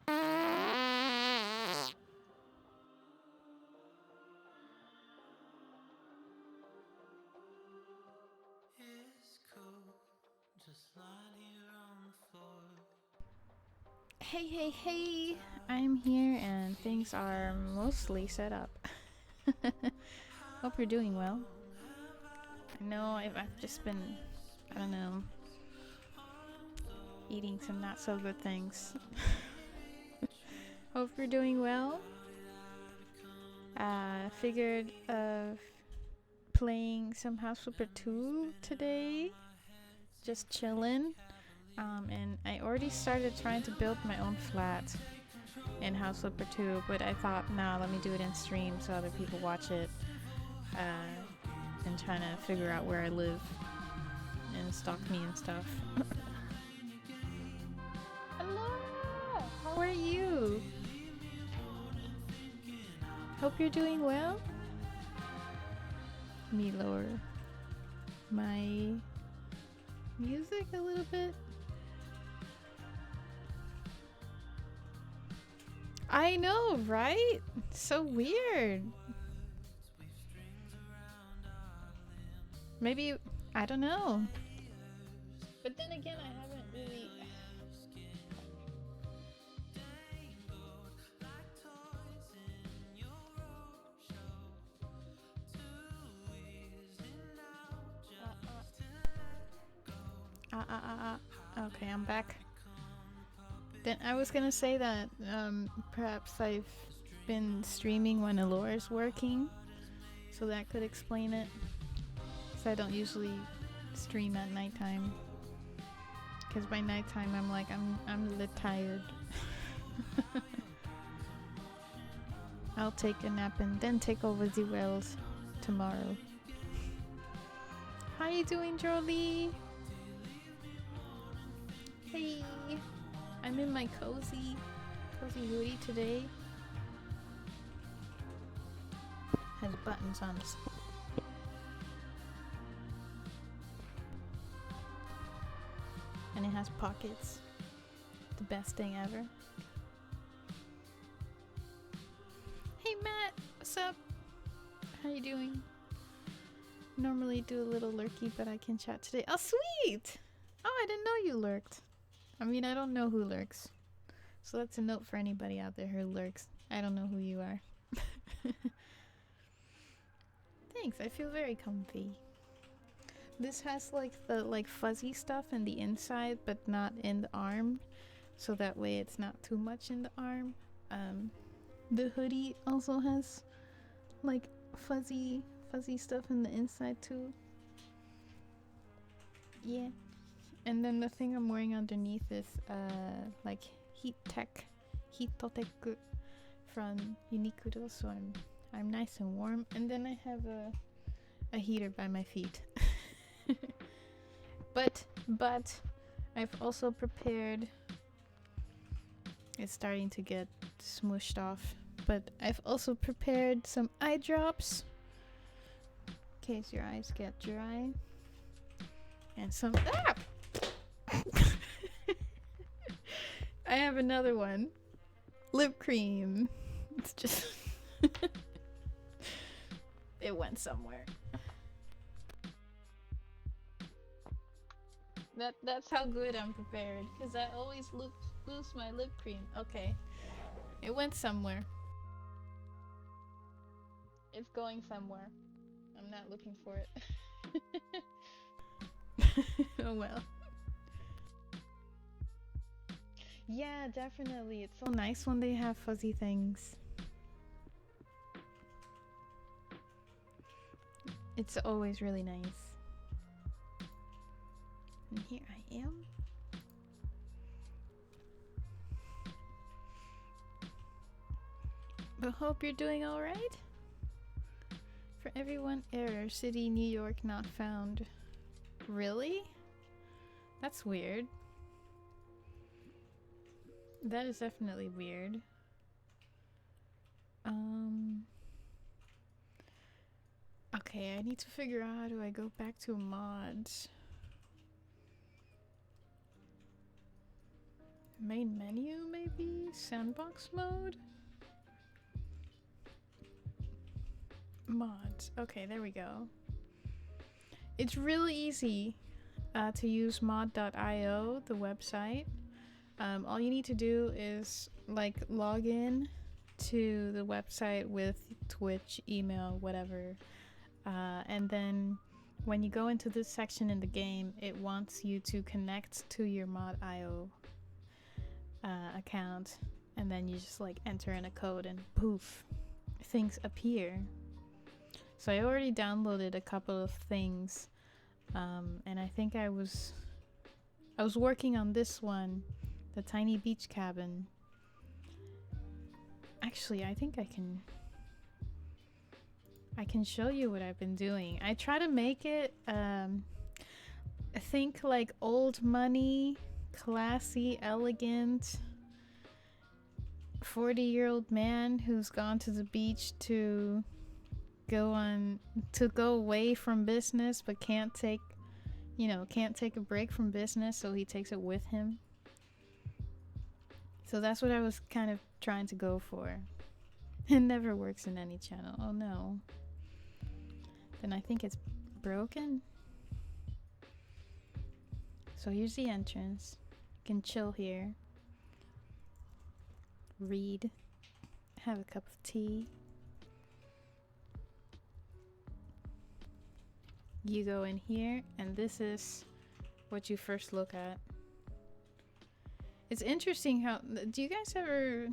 Hey, hey, hey! I'm here and things are mostly set up. Hope you're doing well. I know I've just been, I don't know, eating some not so good things. Hope you're doing well. Figured of playing some House Flipper 2 today. Just chillin'. And I already started trying to build my own flat in House Flipper 2, but I thought, nah, let me do it in stream so other people watch it. And trying to figure out where I live and stalk me and stuff. Hello! How are you? Hope you're doing well. Let me lower my music a little bit. I know, right? So weird. Maybe, I don't know. But then again, I haven't really... Okay, I'm back. Then I was gonna say that perhaps I've been streaming when Allora's working, so that could explain it. Because I don't usually stream at nighttime. Because by nighttime I'm like, I'm a little tired. I'll take a nap and then take over the world tomorrow. How you doing, Jolie? Hey, I'm in my cozy hoodie today. Has buttons on it. And it has pockets. The best thing ever. Hey Matt, what's up? How you doing? Normally do a little lurky, but I can chat today. Oh sweet! Oh, I didn't know you lurked. I mean, I don't know who lurks. So that's a note for anybody out there who lurks. I don't know who you are. Thanks, I feel very comfy. This has like the fuzzy stuff in the inside, but not in the arm. So that way it's not too much in the arm. The hoodie also has like fuzzy stuff in the inside too. Yeah. And then the thing I'm wearing underneath is like Hitoteku from Uniqlo, so I'm nice and warm. And then I have a heater by my feet. but I've also prepared. It's starting to get smooshed off, but I've also prepared some eye drops in case your eyes get dry, and some I have another one. Lip cream. It's just it went somewhere. That's how good I'm prepared, because I always lose my lip cream. Okay. It went somewhere. It's going somewhere. I'm not looking for it. Oh well. Yeah, definitely. It's so nice when they have fuzzy things. It's always really nice. And here I am. But hope you're doing alright. For everyone, error. City, New York, not found. Really? That's weird. That is definitely weird. Okay, I need to figure out how do I go back to mods. Main menu, maybe? Sandbox mode? Mods. Okay, there we go. It's really easy to use mod.io, the website. All you need to do is like log in to the website with Twitch, email, whatever. And then when you go into this section in the game, it wants you to connect to your mod.io account. And then you just like enter in a code and poof, things appear. So I already downloaded a couple of things. And I think I was working on this one, the Tiny Beach Cabin. Actually, I think I can show you what I've been doing. I try to make it think like old money, classy, elegant 40-year-old man who's gone to the beach to go away from business but can't take a break from business, so he takes it with him. So that's what I was kind of trying to go for. It never works in any channel. Oh no. Then I think it's broken. So here's the entrance. You can chill here. Read. Have a cup of tea. You go in here, and this is what you first look at. It's interesting how... Do you guys ever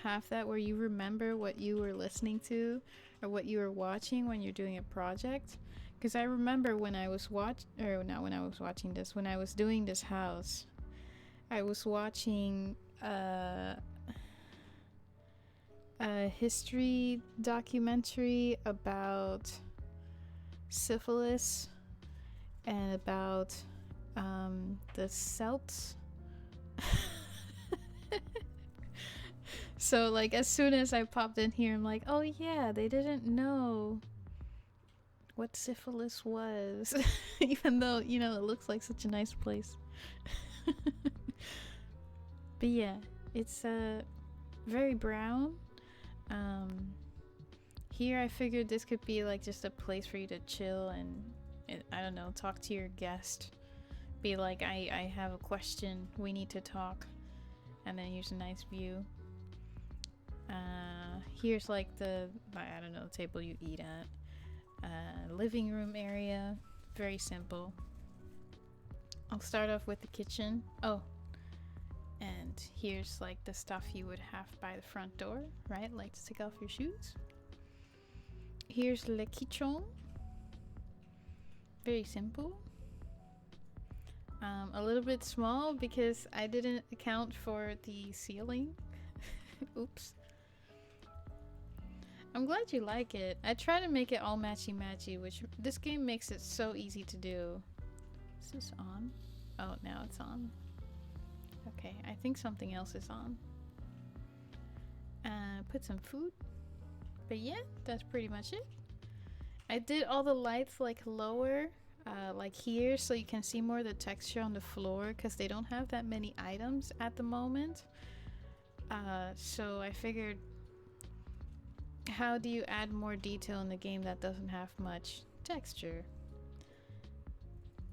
have that where you remember what you were listening to or what you were watching when you're doing a project? Because I remember when I was when I was doing this house, I was watching a history documentary about syphilis and about the Celts. So like as soon as I popped in here, I'm like, oh yeah, they didn't know what syphilis was. Even though, you know, it looks like such a nice place. But yeah, it's very brown. Here I figured this could be like just a place for you to chill and I don't know, talk to your guest. Be like, I have a question, we need to talk. And then here's a nice view. Here's like the, I don't know, table you eat at. Living room area, very simple. I'll start off with the kitchen. Oh, and here's like the stuff you would have by the front door, right? Like to take off your shoes. Here's le kitchen. Very simple. A little bit small because I didn't account for the ceiling. Oops. I'm glad you like it. I try to make it all matchy-matchy, which this game makes it so easy to do. Is this on? Oh, now it's on. Okay, I think something else is on. Put some food. But yeah, that's pretty much it. I did all the lights like lower, like here, so you can see more of the texture on the floor because they don't have that many items at the moment. So I figured, how do you add more detail in the game that doesn't have much texture?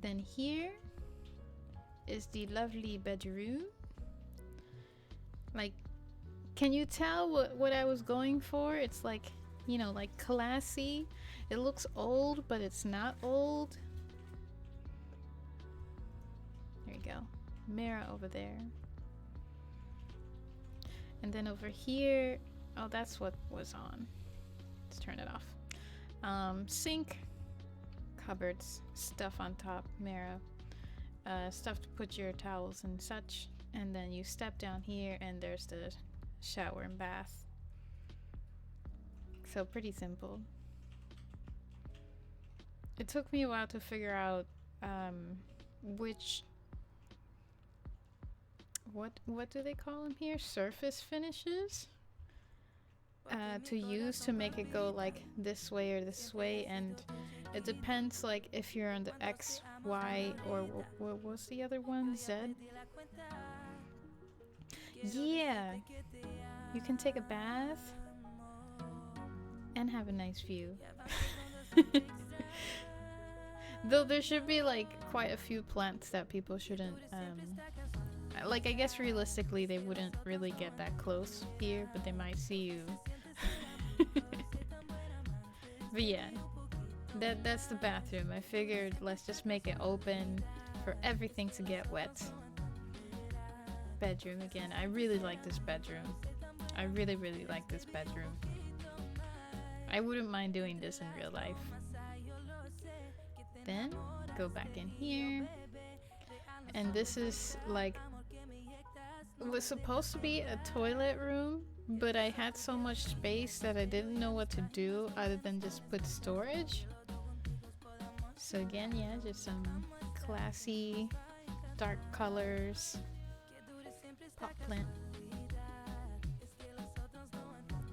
Then here is the lovely bedroom. Like, can you tell what I was going for? It's like, you know, like classy. It looks old, but it's not old. There you go. Mirror over there. And then over here, oh, that's what was on. Let's turn it off. Sink, cupboards, stuff on top, mirror, stuff to put your towels and such. And then you step down here and there's the shower and bath. So pretty simple. It took me a while to figure out what do they call them here? Surface finishes to use to make it go like this way or this way, and it depends like if you're on the X, Y, or what was the other one? Z. Yeah, you can take a bath and have a nice view. Though there should be like quite a few plants that people shouldn't like, I guess realistically they wouldn't really get that close here, but they might see you. But yeah, that's the bathroom. I figured let's just make it open for everything to get wet. Bedroom again. I really like this bedroom. I really like this bedroom. I wouldn't mind doing this in real life. Then go back in here, and this is like, it was supposed to be a toilet room, but I had so much space that I didn't know what to do other than just put storage. So again, yeah, just some classy dark colors, pot plant,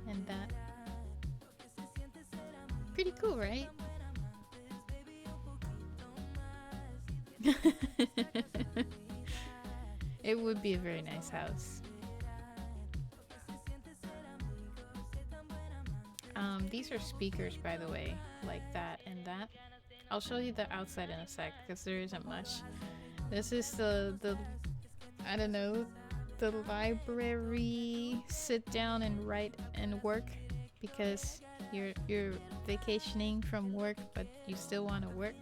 and that. Pretty cool, right? It would be a very nice house. These are speakers, by the way, like that and that. I'll show you the outside in a sec because there isn't much. This is the I don't know, the library, sit down and write and work, because you're vacationing from work but you still want to work.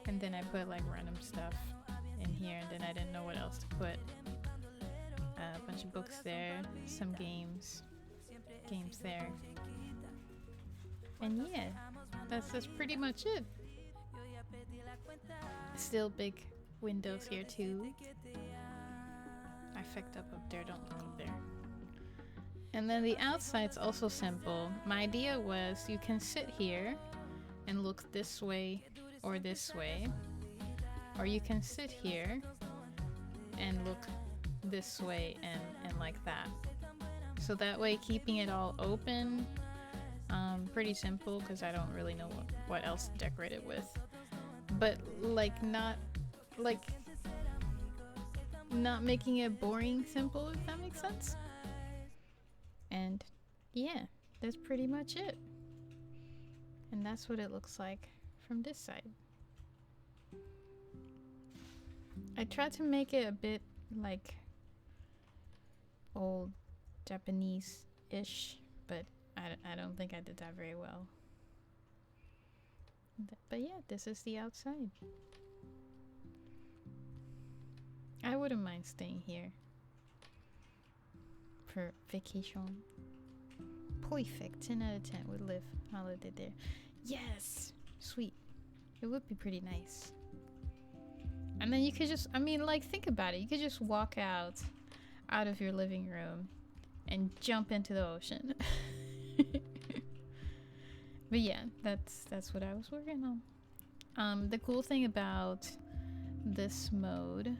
And then I put like random stuff in here, and then I didn't know what else to put. A bunch of books there, some games there, and yeah, that's pretty much it. Still big windows here too. I fucked up there, don't look up there. And then the outside's also simple. My idea was you can sit here and look this way or this way, or you can sit here and look this way and like that. So that way, keeping it all open, pretty simple because I don't really know what else to decorate it with. But like not making it boring simple, if that makes sense. And yeah, that's pretty much it. And that's what it looks like from this side. I tried to make it a bit like old Japanese-ish, but I don't think I did that very well. But yeah, this is the outside. I wouldn't mind staying here for vacation. Perfect. 10 out of 10 would live holiday there. Yes! Sweet. It would be pretty nice. And then you could just, I mean, like, think about it. You could just walk out of your living room and jump into the ocean. But yeah, that's what I was working on. The cool thing about this mode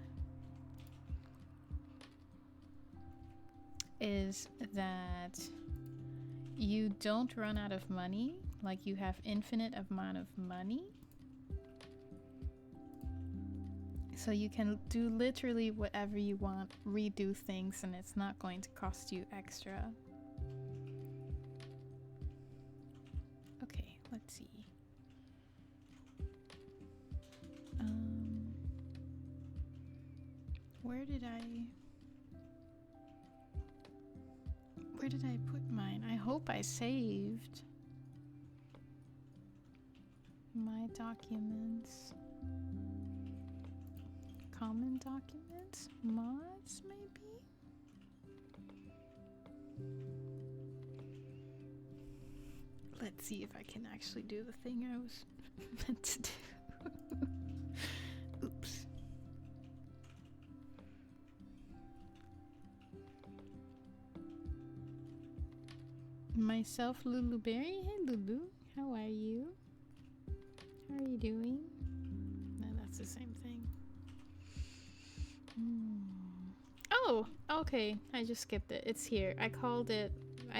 is that you don't run out of money. Like, you have infinite amount of money. So you can do literally whatever you want, redo things, and it's not going to cost you extra. Okay, let's see. Where did I put mine? I hope I saved my documents. Common documents? Mods, maybe? Let's see if I can actually do the thing I was meant to do. Oops. Myself, Lulu Berry. Hey, Lulu. How are you? How are you doing? No, that's the same thing. Oh, okay. I just skipped it. It's here. I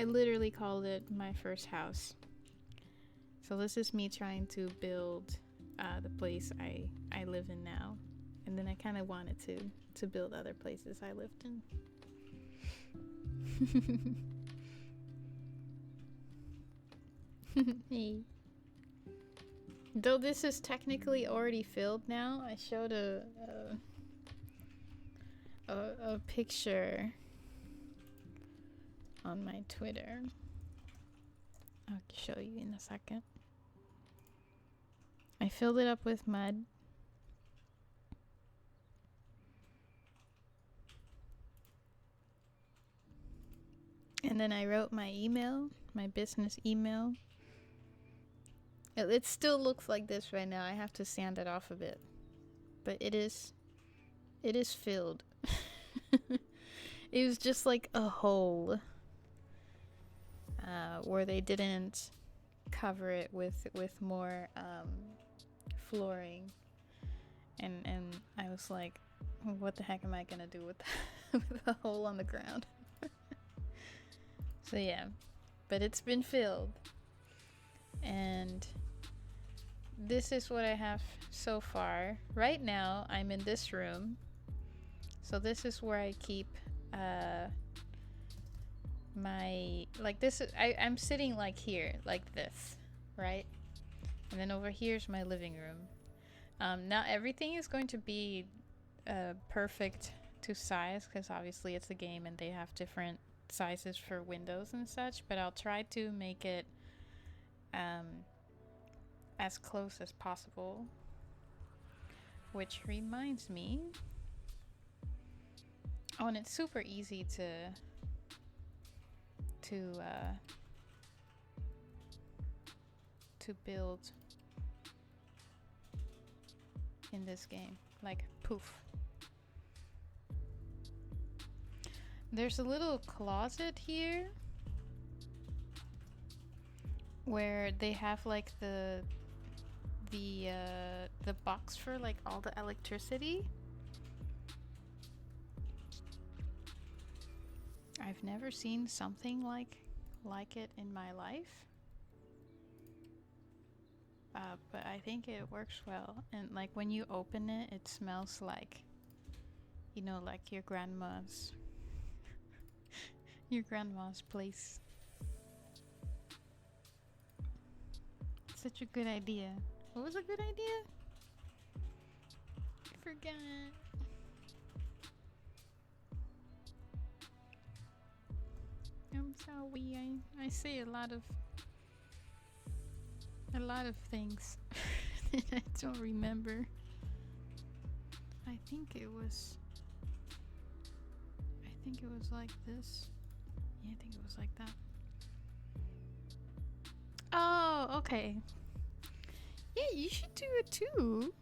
literally called it my first house. So this is me trying to build the place I live in now. And then I kind of wanted to build other places I lived in. Hey. Though this is technically already filled now, I showed a picture on my Twitter. I'll show you in a second. I filled it up with mud. And then I wrote my email, my business email. It still looks like this right now. I have to sand it off a bit. But it is filled. It was just like a hole where they didn't cover it with more flooring. And I was like, what the heck am I gonna do with with a hole on the ground? So yeah, but it's been filled. And this is what I have so far. Right now, I'm in this room. So this is where I keep my, like this, I'm sitting like here, like this, right? And then over here's my living room. Not everything is going to be perfect to size, because obviously it's a game and they have different sizes for windows and such, but I'll try to make it as close as possible. Which reminds me, oh, and it's super easy to build in this game, like poof. There's a little closet here where they have like the box for like all the electricity. I've never seen something like it in my life. But I think it works well. And like when you open it, it smells like, you know, like your grandma's place. Such a good idea. What was a good idea? I forgot. I'm sorry. I say a lot of things that I don't remember. I think it was like this. Yeah, I think it was like that. Oh, okay. Yeah, you should do it too.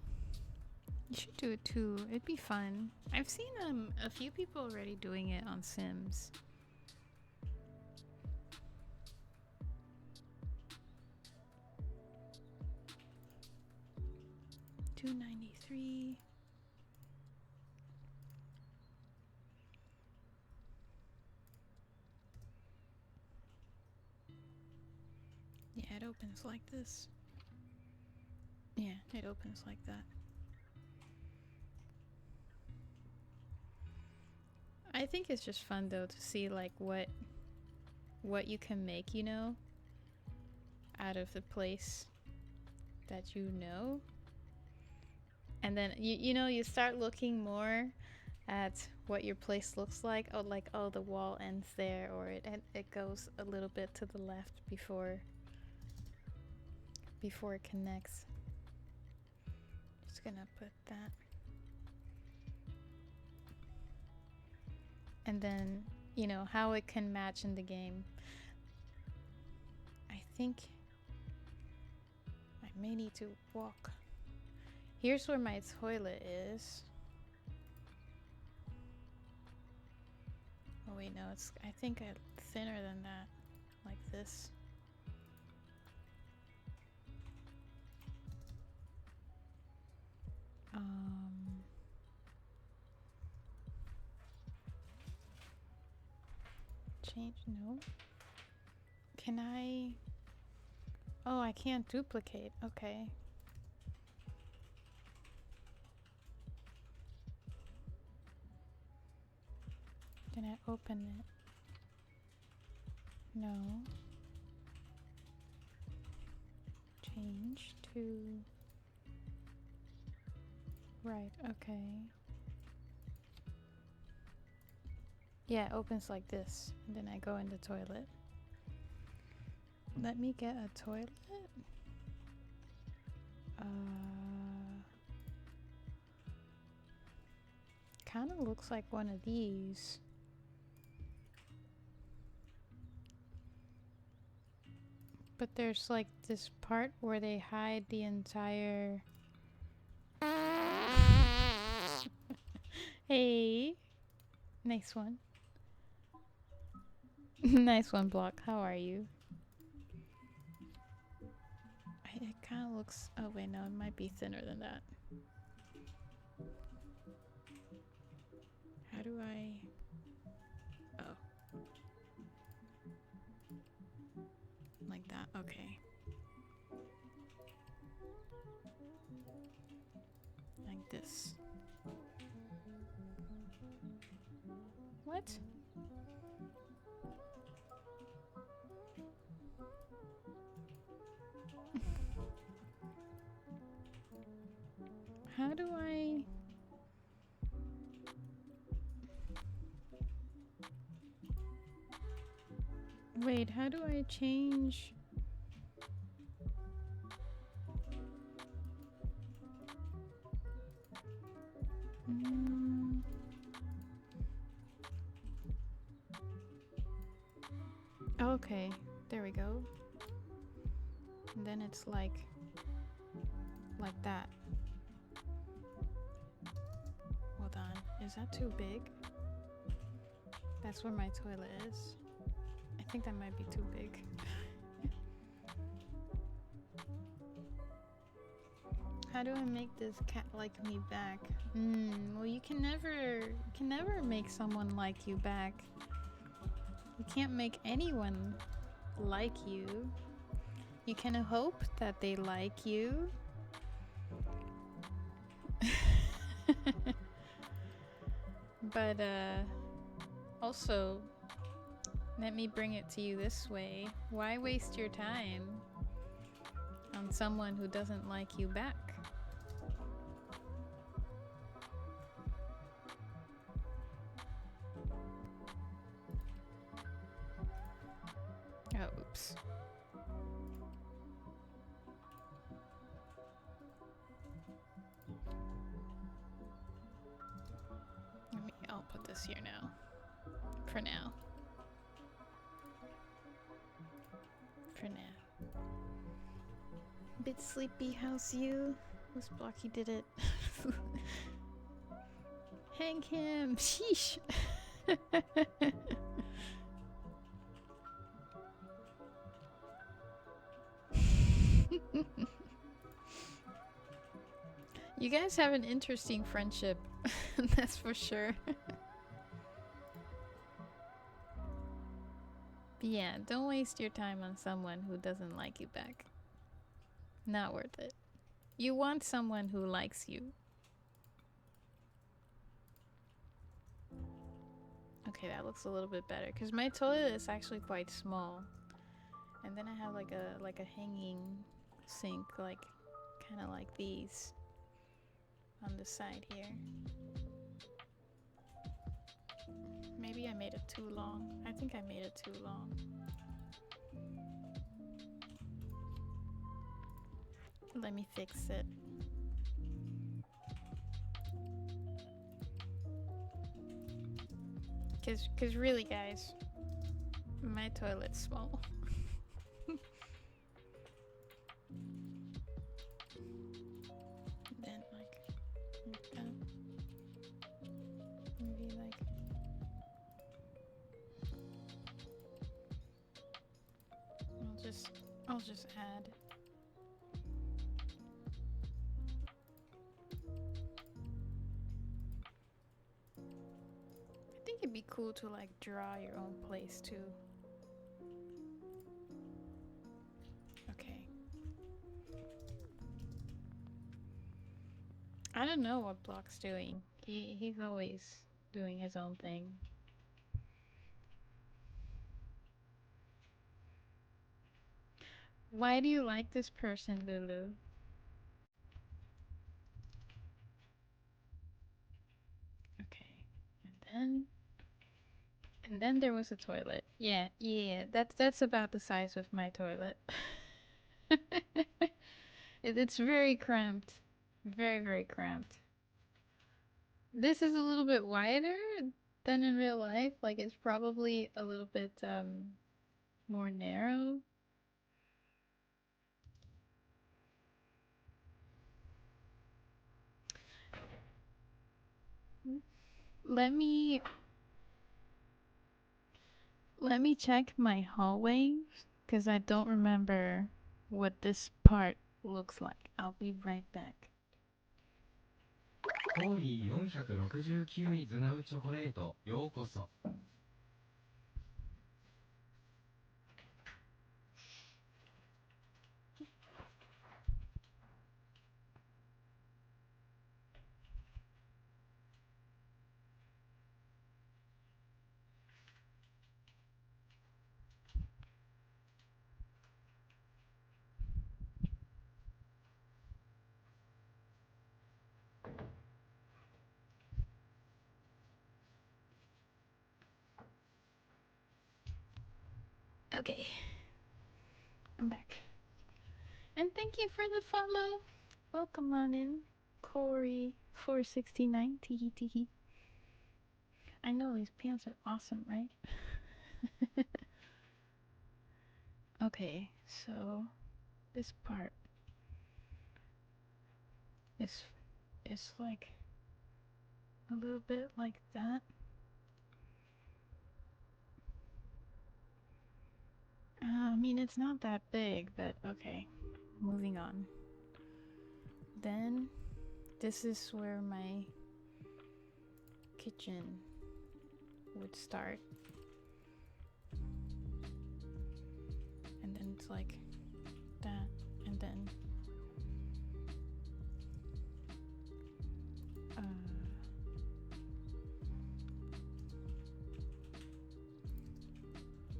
You should do it too. It'd be fun. I've seen a few people already doing it on Sims. $2.93. Yeah, it opens like this. Yeah, it opens like that. I think it's just fun though to see like what you can make, you know, out of the place that you know. And then you know, you start looking more at what your place looks like. Oh, like, oh, the wall ends there, or it goes a little bit to the left before it connects. Just gonna put that. And then, you know, how it can match in the game. I think I may need to walk. Here's where my toilet is. Oh wait, no, I think I'm thinner than that. Like this. Change, no. Can I? Oh, I can't duplicate. Okay. Did I open it? No. Change to... Right, okay. Yeah, it opens like this. And then I go in the toilet. Let me get a toilet. Kind of looks like one of these. But there's like this part where they hide the entire... Hey! Nice one. Nice one, Block. How are you? It kind of looks... Oh wait, no, it might be thinner than that. How do I... Oh. Like that, okay. Like this. What? How do I... Wait, how do I change... Okay, there we go. And then it's like that. Hold on, is that too big? That's where my toilet is. I think that might be too big. How do I make this cat like me back? Well, you can never make someone like you back. You can't make anyone like you. You can hope that they like you. But also, let me bring it to you this way. Why waste your time on someone who doesn't like you back? Oh, oops. I'll put this here now. For now. For now. Bit sleepy, how's you? Who's Blocky did it? Hang him! Sheesh! You guys have an interesting friendship, that's for sure. Yeah, don't waste your time on someone who doesn't like you back. Not worth it. You want someone who likes you. Okay, that looks a little bit better because my toilet is actually quite small. And then I have like a hanging sink, like kind of like these on the side here. Maybe I made it too long. I think I made it too long. Let me fix it. Cause really guys, my toilet's small. Then like that. Maybe like I'll just add. I think it'd be cool to like draw your own place too. Okay. I don't know what Block's doing. He's always doing his own thing. Why do you like this person, Lulu? Okay. And then there was a toilet. Yeah, yeah. That's about the size of my toilet. It's very cramped. Very, very cramped. This is a little bit wider than in real life. Like it's probably a little bit more narrow. Let me check my hallway because I don't remember what this part looks like. I'll be right back. コーヒー469位ズナウチョコレートようこそ Okay, I'm back. And thank you for the follow. Welcome on in, Corey469. Teehee teehee. I know these pants are awesome, right? Okay, so this part is like a little bit like that. I mean, it's not that big, but okay. Moving on. Then, this is where my kitchen would start. And then it's like that, and then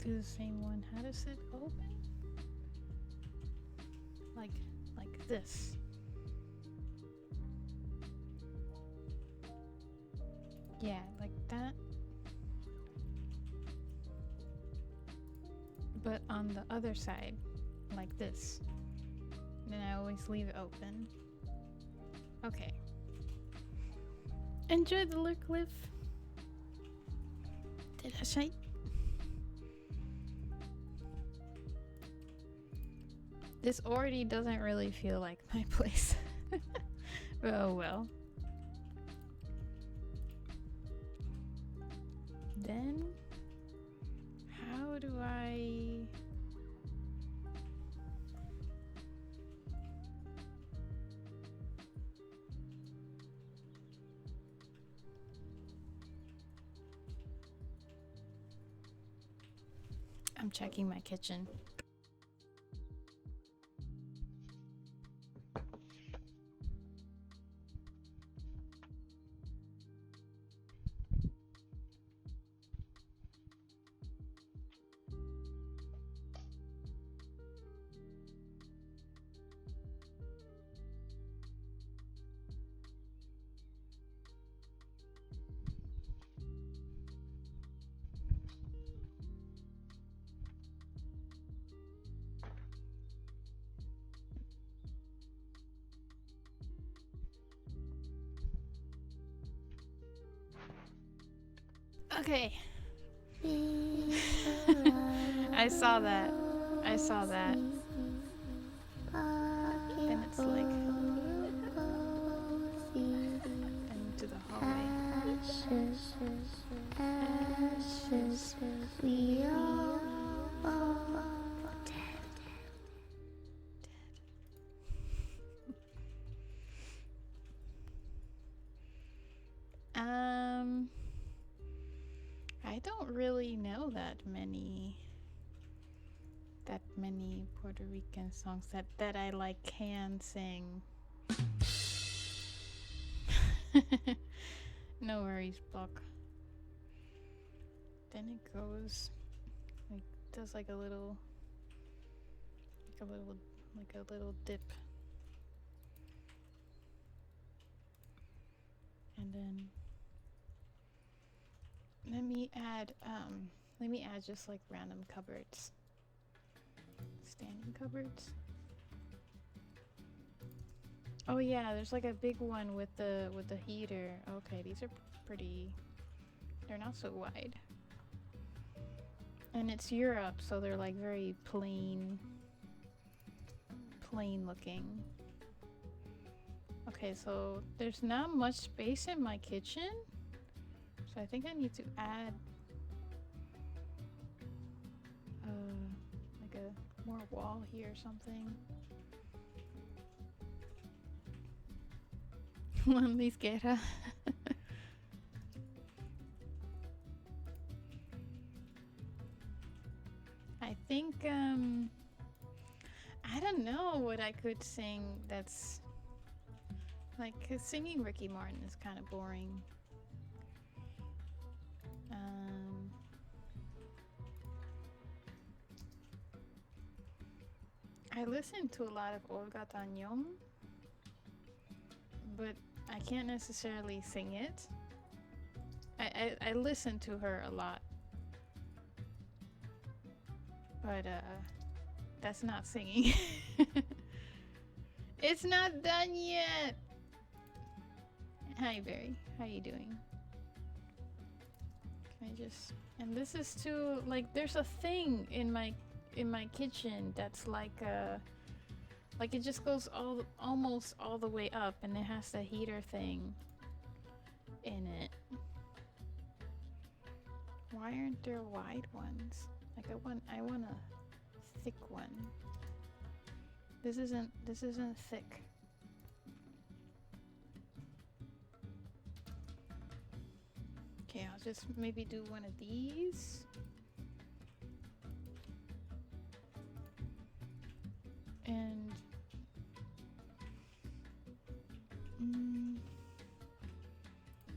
do the same one. How does it open? Like this. Yeah, like that. But on the other side, like this. And I always leave it open. Okay. Enjoy the lurk live. Did I say? This already doesn't really feel like my place. Oh well. Then, how do I... I'm checking my kitchen. Okay. I saw that. Then it's like into the hallway. Ashes, we all dead. I don't really know that many Puerto Rican songs that I like can sing. No worries, Buck. Then it goes like does like a little like a little dip. And then let me add just like random cupboards. Standing cupboards. Oh yeah, there's like a big one with the heater. Okay, these are pretty. They're not so wide. And it's Europe, so they're like very plain looking. Okay, so there's not much space in my kitchen. So I think I need to add like a more wall here or something. One lisquera. I think I don't know what I could sing that's like, 'cause singing Ricky Martin is kind of boring. I listen to a lot of Olga Tañón, but I can't necessarily sing it. I listen to her a lot, but that's not singing. It's not done yet. Hi Barry, how you doing? Can I just, and this is too, like, there's a thing in my kitchen that's like it just goes almost all the way up, and it has the heater thing in it. Why aren't there wide ones? Like I want a thick one. This isn't thick. Okay, I'll just maybe do one of these. And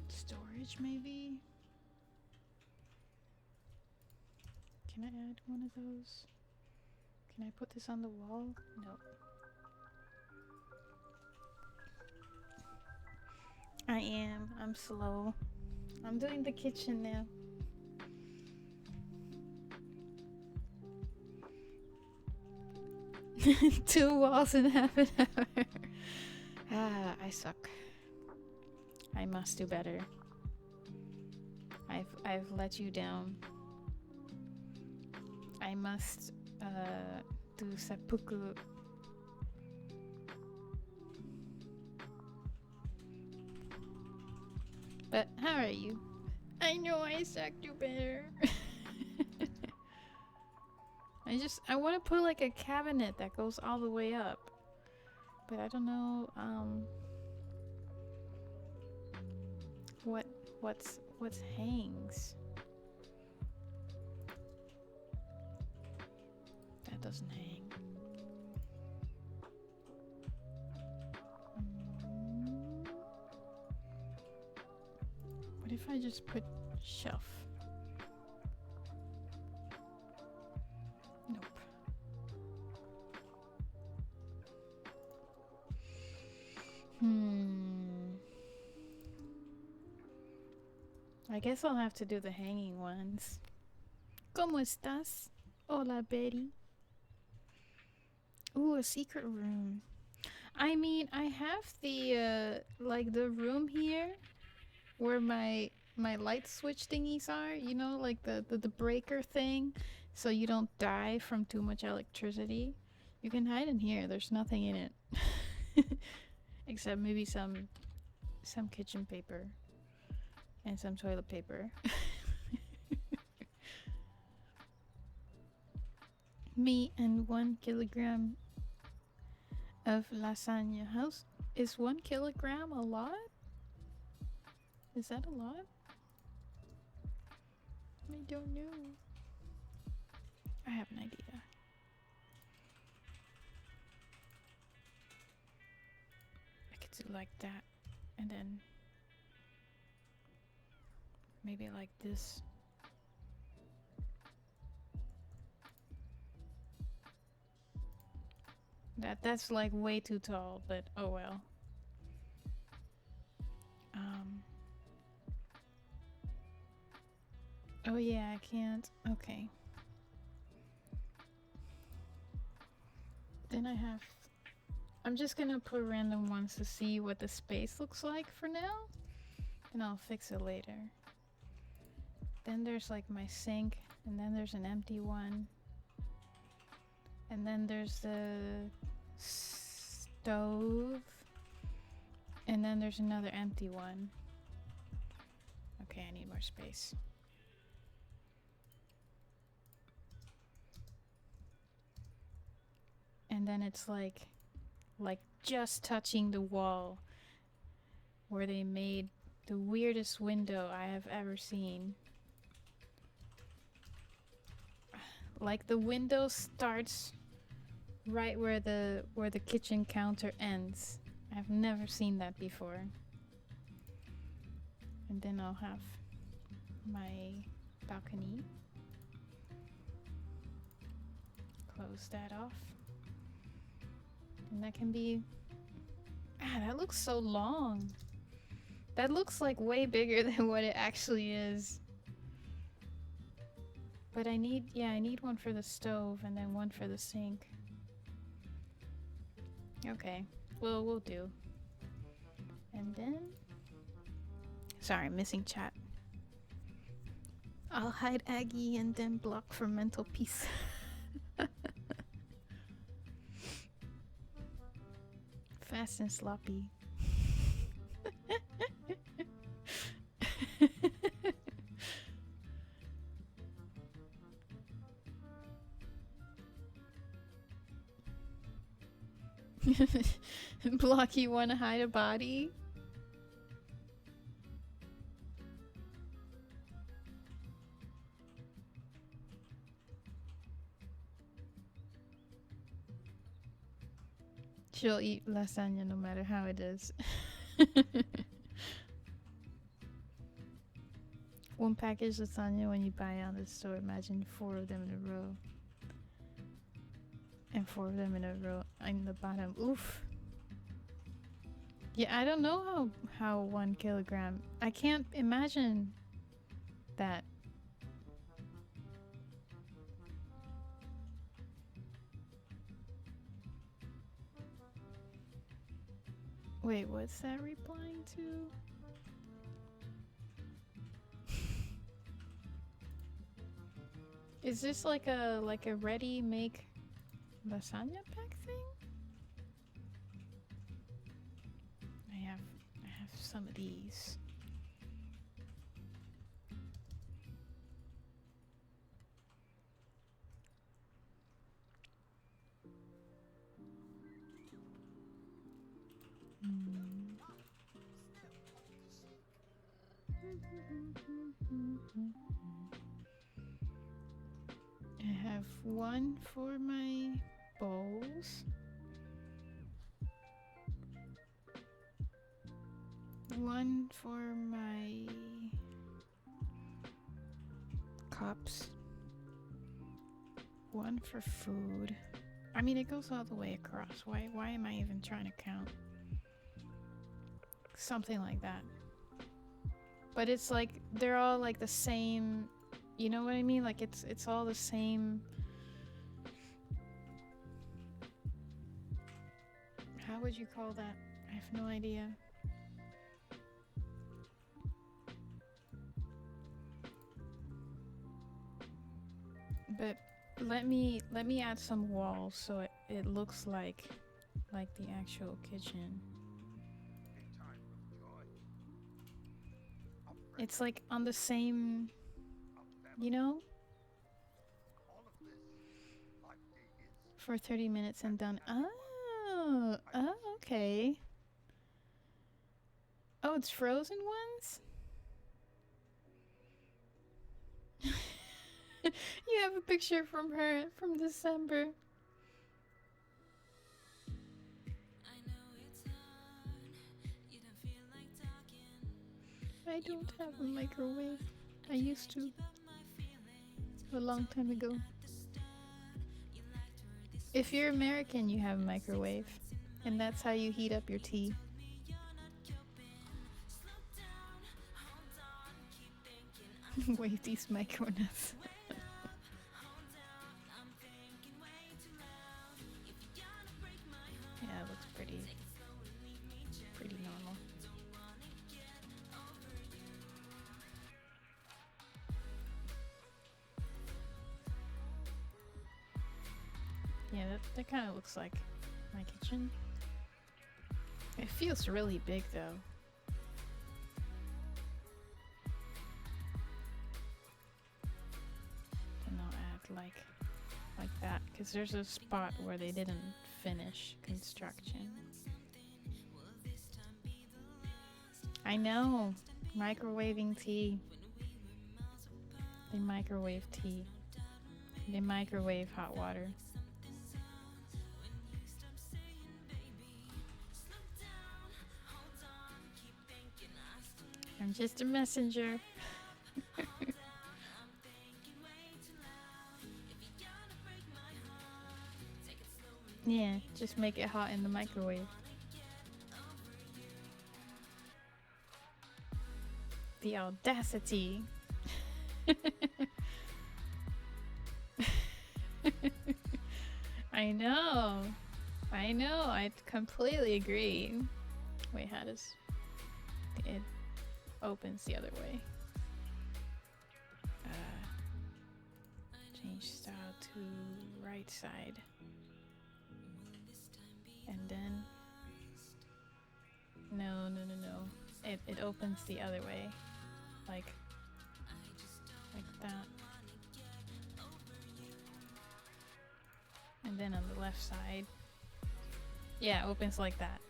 storage maybe? Can I add one of those? Can I put this on the wall? No. I am. I'm slow. I'm doing the kitchen now. Two walls in half an hour. Ah, I suck. I must do better. I've let you down. I must do seppuku. But how are you? I know I suck, do better. I want to put like a cabinet that goes all the way up, but I don't know what's hangs. That doesn't hang. What if I just put shelf? Nope. I guess I'll have to do the hanging ones. ¿Cómo estás? Hola, Betty. Ooh, a secret room. I mean, I have the like the room here where my light switch thingies are, you know, like the breaker thing, so you don't die from too much electricity. You can hide in here. There's nothing in it. Except maybe some kitchen paper and some toilet paper. Me and 1 kilogram of lasagna. Is 1 kilogram a lot? Is that a lot? I don't know. I have an idea. I could do like that, and then maybe like this. That's like way too tall, but oh well. Oh yeah, I can't. Okay. Then I'm just gonna put random ones to see what the space looks like for now, and I'll fix it later. Then there's like my sink, and then there's an empty one. And then there's the stove, and then there's another empty one. Okay, I need more space. And then it's like just touching the wall where they made the weirdest window I have ever seen. Like the window starts right where the kitchen counter ends. I've never seen that before. And then I'll have my balcony. Close that off. And that can be... Ah, that looks so long. That looks like way bigger than what it actually is. But I need one for the stove and then one for the sink. Okay, well, we'll do. And then... Sorry, missing chat. I'll hide Aggie and then block for mental peace. Fast and sloppy. Block, you want to hide a body? She'll eat lasagna no matter how it is. One package lasagna when you buy it on the store. Imagine 4 of them in a row. And 4 of them in a row in the bottom. Oof. Yeah, I don't know how 1 kilogram. I can't imagine that. Wait, what's that replying to? Is this like a ready make lasagna pack thing? I have some of these. I have one for my bowls, one for my cups, one for food. I mean, it goes all the way across. Why am I even trying to count? Something like that. But it's like they're all like the same, you know what I mean? Like it's all the same. How would you call that? I have no idea. But let me add some walls so it looks like the actual kitchen. It's like on the same, you know? For 30 minutes and done. Oh, okay. Oh, it's frozen ones? You have a picture from her from December. I don't have a microwave. I used to. A long time ago. If you're American, you have a microwave, and that's how you heat up your tea. Wave these micronuts. Yeah, it looks pretty normal. Yeah, that kind of looks like my kitchen. It feels really big though. And I'll add like that, because there's a spot where they didn't finish construction. I know, microwaving tea. They microwave tea. They microwave hot water. I'm just a messenger. Yeah, just make it hot in the microwave. The audacity. I know. I completely agree. Wait, how does it opens the other way? Change style to right side. And then no. It opens the other way. Like that. And then on the left side. Yeah, it opens like that.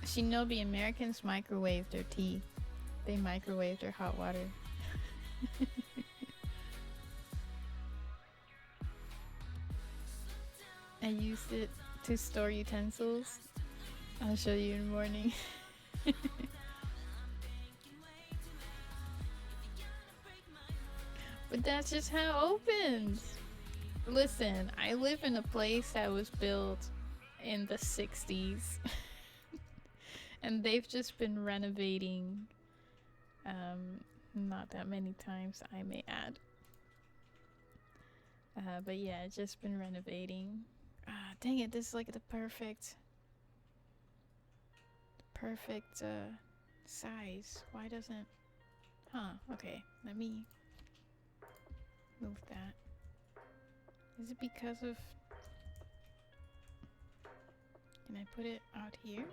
Shinobi, Americans microwave their tea. They microwave their hot water. I used it to store utensils. I'll show you in the morning. But that's just how it opens. Listen, I live in a place that was built in the 60s. And they've just been renovating not that many times, I may add. But yeah, it's just been renovating. Dang it, this is like the perfect size. Why doesn't... Huh, okay, let me move that. Is it because of... Can I put it out here?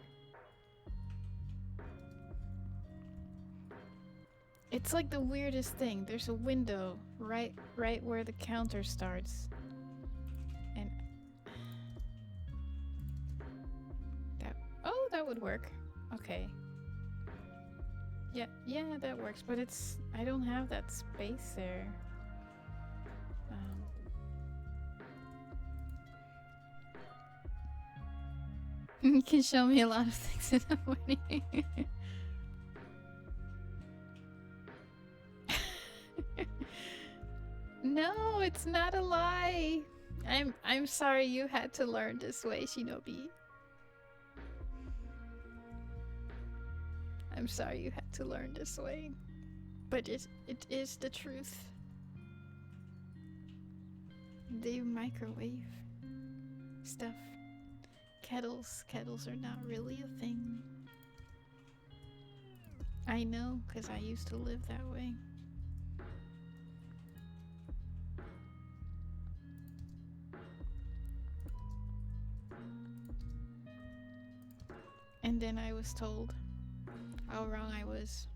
It's like the weirdest thing. There's a window right where the counter starts. And that would work. Okay. Yeah, that works, but I don't have that space there. You can show me a lot of things in the morning. No, it's not a lie. I'm sorry you had to learn this way, Shinobi. I'm sorry you had to learn this way. But it is the truth. They microwave stuff. Kettles are not really a thing. I know, because I used to live that way. And then I was told how wrong I was.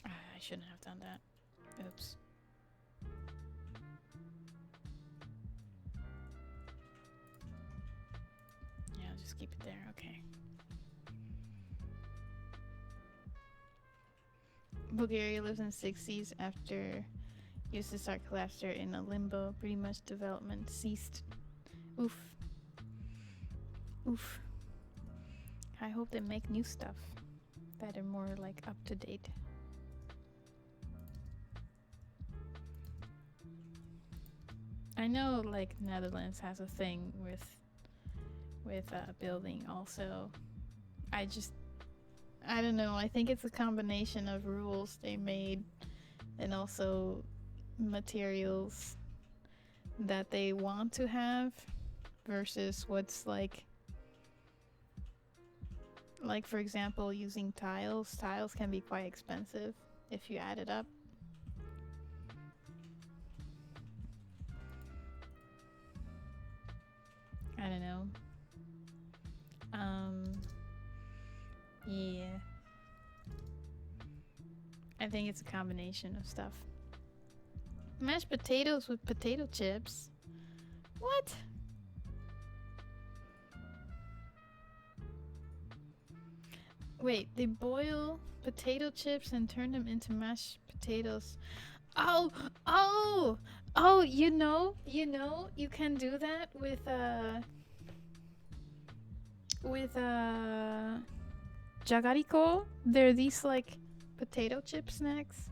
I shouldn't have done that. Oops. Yeah, I'll just keep it there. Okay. Bulgaria lives in the 60s after USSR collapsed. They're in a limbo. Pretty much development ceased. Oof. I hope they make new stuff that are more like up to date. I know like Netherlands has a thing with building also. I don't know, I think it's a combination of rules they made and also materials that they want to have versus what's like for example using tiles. Tiles can be quite expensive if you add it up. I don't know. Yeah. I think it's a combination of stuff. Mashed potatoes with potato chips? What? Wait, they boil potato chips and turn them into mashed potatoes. Oh, you know, you can do that with jagariko. They're these like potato chip snacks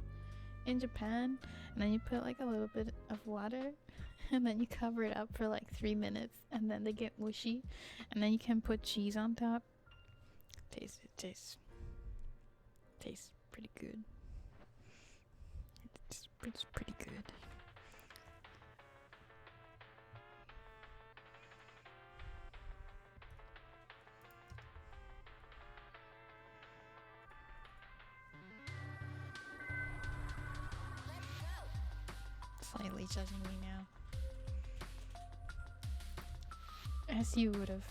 in Japan, and then you put like a little bit of water and then you cover it up for like 3 minutes and then they get mushy, and then you can put cheese on top. Tastes pretty good. It's pretty good. Slightly judging me now. As you would have.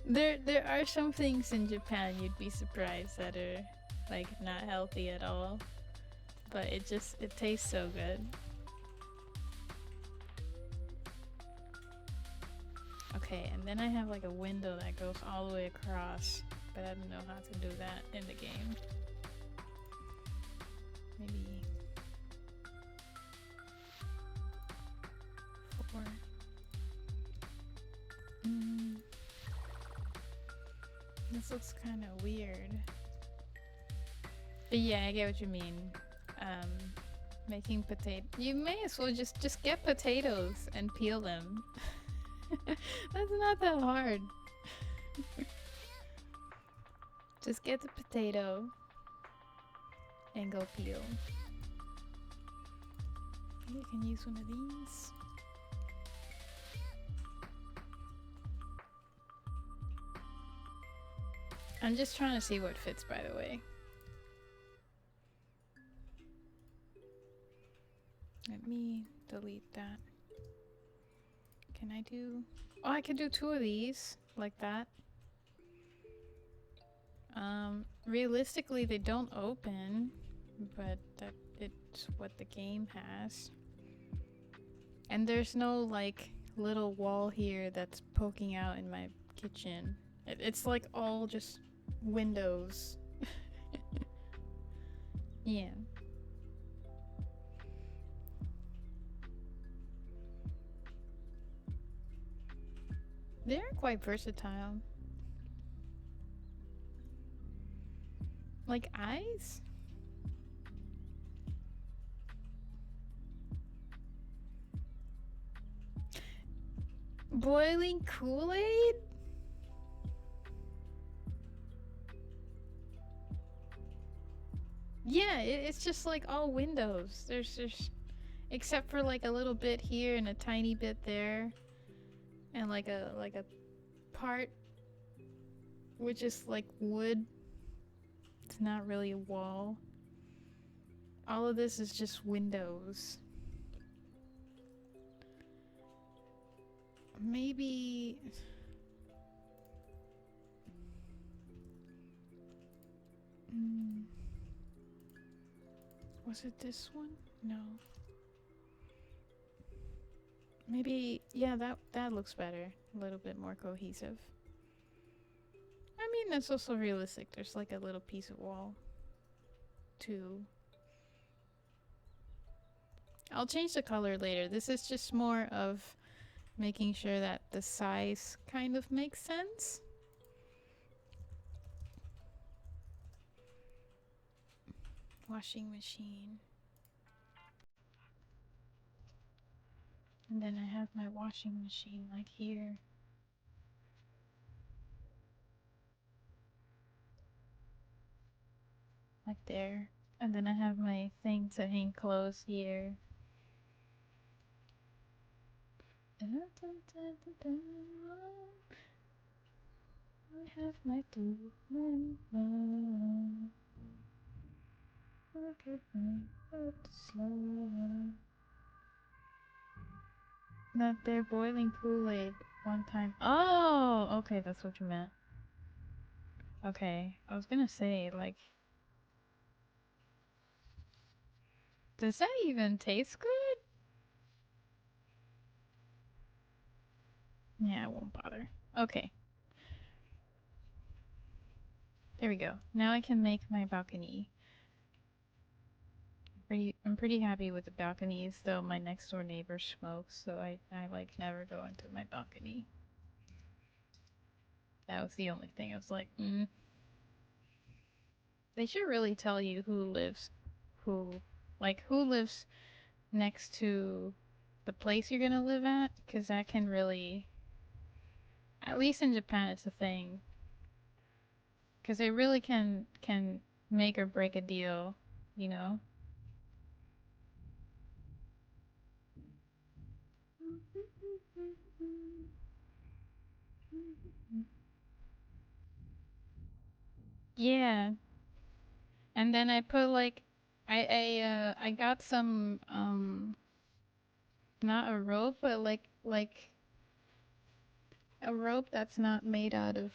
There are some things in Japan you'd be surprised that are like not healthy at all, but it tastes so good. Okay, and then I have like a window that goes all the way across, but I don't know how to do that in the game. Maybe 4. This looks kind of weird. But yeah, I get what you mean. Making potato. You may as well just get potatoes and peel them. That's not that hard. Just get the potato and go peel. Maybe you can use one of these. I'm just trying to see what fits, by the way. Let me delete that. Can I do... Oh, I can do 2 of these, like that. Realistically, they don't open, but it's what the game has. And there's no, like, little wall here that's poking out in my kitchen. It's like all just windows. Yeah. They're quite versatile. Like eyes? Boiling Kool-Aid? Yeah, it's just like all windows. There's except for like a little bit here and a tiny bit there, and like a part which is like wood. It's not really a wall. All of this is just windows. Maybe... Was it this one? No. Maybe, yeah, that looks better. A little bit more cohesive. I mean, that's also realistic. There's like a little piece of wall, too. I'll change the color later. This is just more of making sure that the size kind of makes sense. Washing machine. And then I have my washing machine like here. Like there. And then I have my thing to hang clothes here. I have my diamond. Look at me, but slow. That they're boiling Kool-Aid one time. Oh, okay, that's what you meant. Okay, I was gonna say, like, does that even taste good? Yeah, I won't bother. Okay. There we go. Now I can make my balcony. I'm pretty happy with the balconies, though my next door neighbor smokes, so I like never go into my balcony. That was the only thing I was like, They should really tell you who lives next to the place you're gonna live at, because that can really, at least in Japan, it's a thing. Because it really can make or break a deal, you know? Yeah. And then I put like I got some not a rope, but like a rope that's not made out of,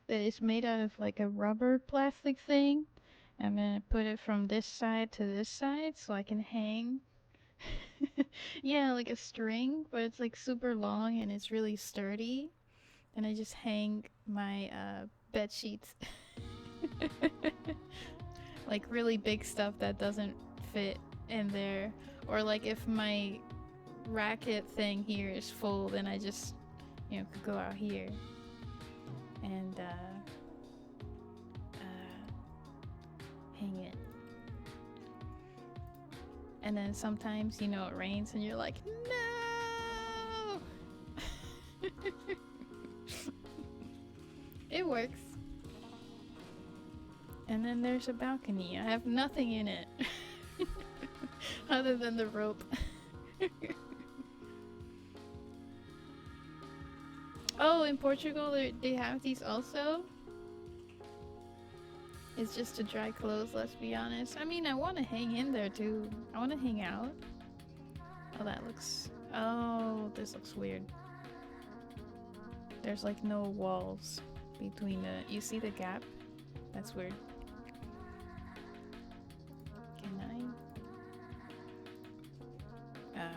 that is made out of like a rubber plastic thing. I'm gonna put it from this side to this side so I can hang. Yeah, like a string, but it's like super long and it's really sturdy. And I just hang my bed sheets. Like really big stuff that doesn't fit in there. Or like if my racket thing here is full, then I just, could go out here and hang it. And then sometimes, it rains and you're like, no! It works. And then there's a balcony. I have nothing in it. Other than the rope. Oh, in Portugal they have these also? It's just to dry clothes, let's be honest. I mean, I want to hang in there too. I want to hang out. Oh, this looks weird. There's like no walls between you see the gap? That's weird. Can I?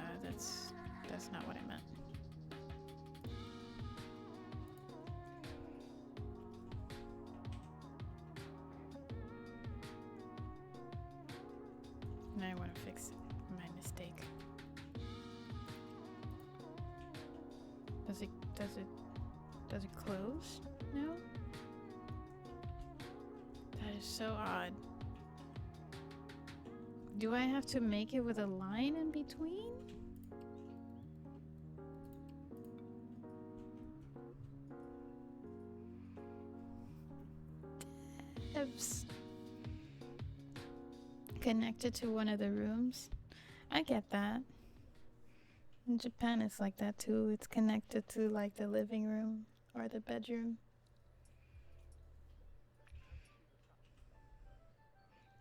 That's not what I meant. Now I want to fix my mistake. Does it close now? That is so odd. Do I have to make it with a line in between? Devs. Connected to one of the rooms. I get that. In Japan it's like that too. It's connected to like the living room or the bedroom.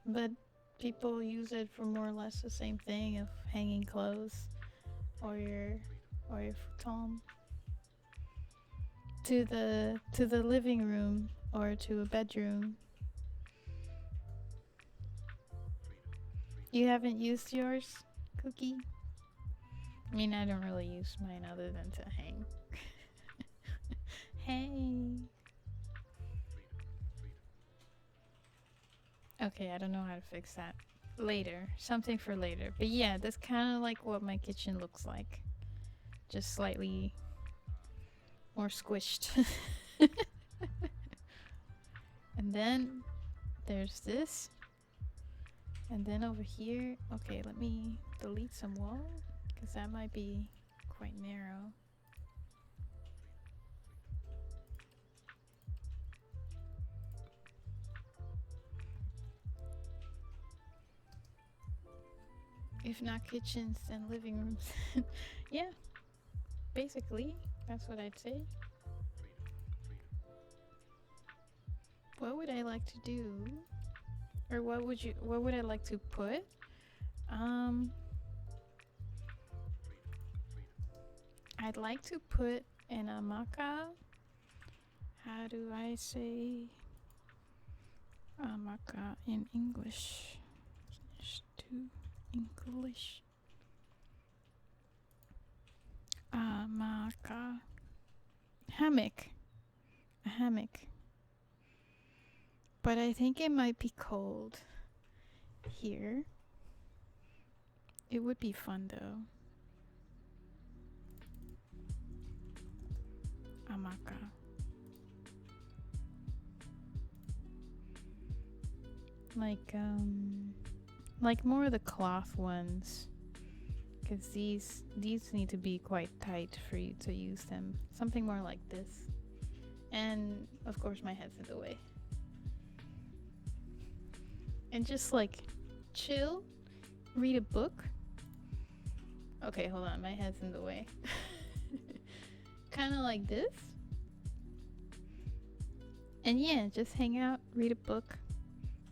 But people use it for more or less the same thing of hanging clothes or your futon to the living room or to a bedroom. You haven't used yours, Cookie? I mean, I don't really use mine other than to hang. Hey. Okay, I don't know how to fix that. later. Something for later. But yeah, that's kind of like what my kitchen looks like. Just slightly more squished. And then there's this. And then over here, okay, let me delete some wall because that might be quite narrow. If not kitchens, then living rooms. Yeah, basically, that's what I'd say. What would I like to do? Or what would I like to put? I'd like to put an amaka. How do I say amaka in English? To English. Amaka. Hammock. A hammock. But I think it might be cold here. It would be fun though. Amaka. Like more of the cloth ones, because these need to be quite tight for you to use them. Something more like this. And of course my head's in the way. And just like chill, read a book. Okay, hold on, my head's in the way. Kind of like this. And yeah, just hang out, read a book,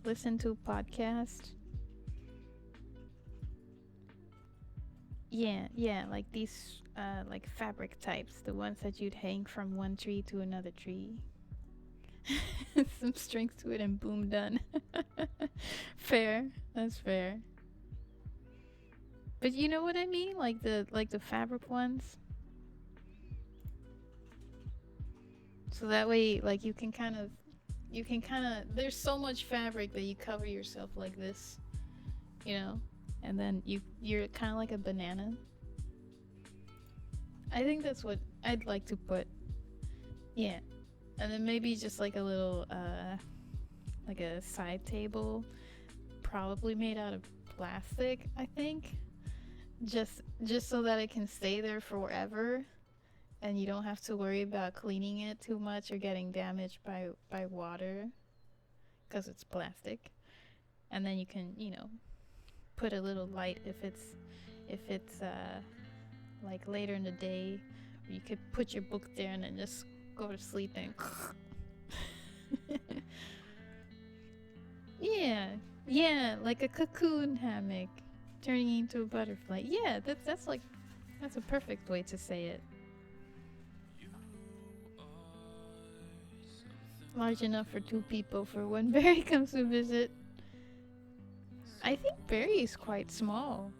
listen to a podcast. Yeah, like these like fabric types, the ones that you'd hang from one tree to another tree. Some strings to it and boom, done. Fair, that's fair. But you know what I mean? Like the fabric ones. So that way, like you can kind of there's so much fabric that you cover yourself like this, you know, and then you're kind of like a banana. I think that's what I'd like to put. Yeah. And then maybe just like a little like a side table, probably made out of plastic, I think. Just so that it can stay there forever and you don't have to worry about cleaning it too much or getting damaged by water because it's plastic. And then you can, you know, put a little light if it's like later in the day, or you could put your book there and then just go to sleep and yeah, like a cocoon hammock turning into a butterfly. Yeah, that's a perfect way to say it. Large enough for 2 people for when Barry comes to visit. I think Barry is quite small.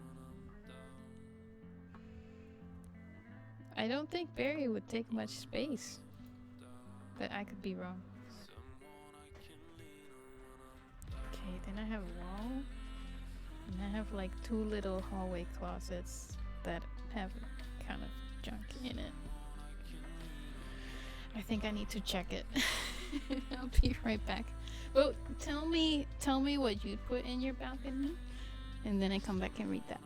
I don't think Barry would take much space. But I could be wrong. Okay, then I have a wall. And I have like 2 little hallway closets that have kind of junk in it. I think I need to check it. I'll be right back. Well, tell me what you'd put in your balcony, and then I come back and read that.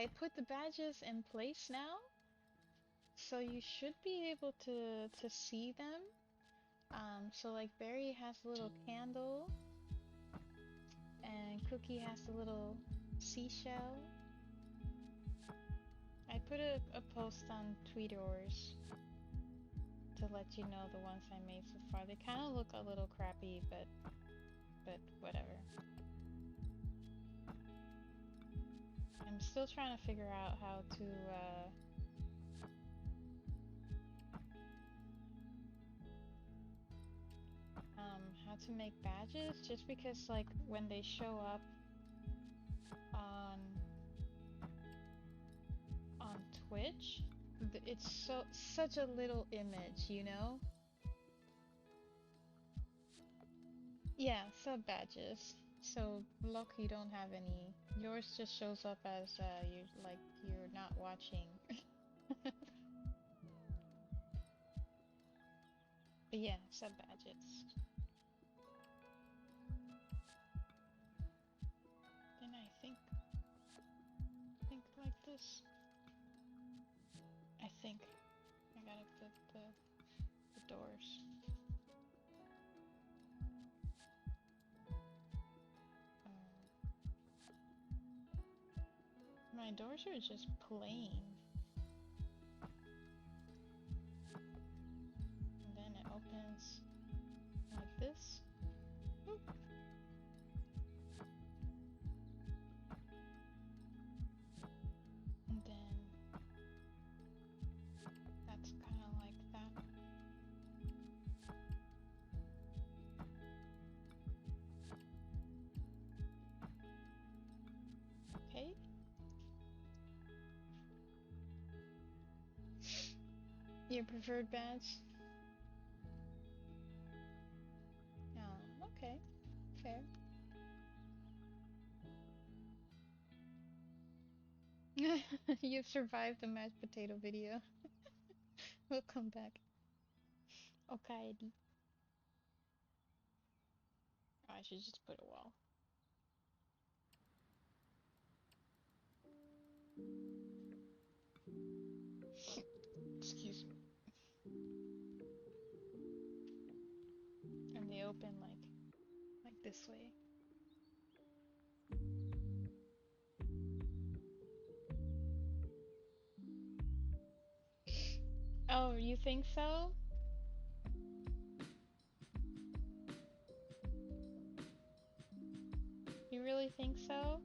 I put the badges in place now, so you should be able to see them. So like Barry has a little candle, and Cookie has a little seashell. I put a post on Tweeters to let you know the ones I made so far. They kind of look a little crappy, but whatever. I'm still trying to figure out how to make badges, just because like when they show up on Twitch, it's such a little image, you know? Yeah, sub badges. So luck you don't have any. Yours just shows up as you're not watching. But yeah, sub badges. Then I think like this. I think I gotta put the doors. My doors are just plain. And then it opens like this. Oop. And then that's kind of like that. Okay. Your preferred badge? Oh, okay. Fair. You've survived the mashed potato video. We'll come back. Okay. Oh, I should just put a wall. Excuse me. And they open like this way. Oh, you think so? You really think so?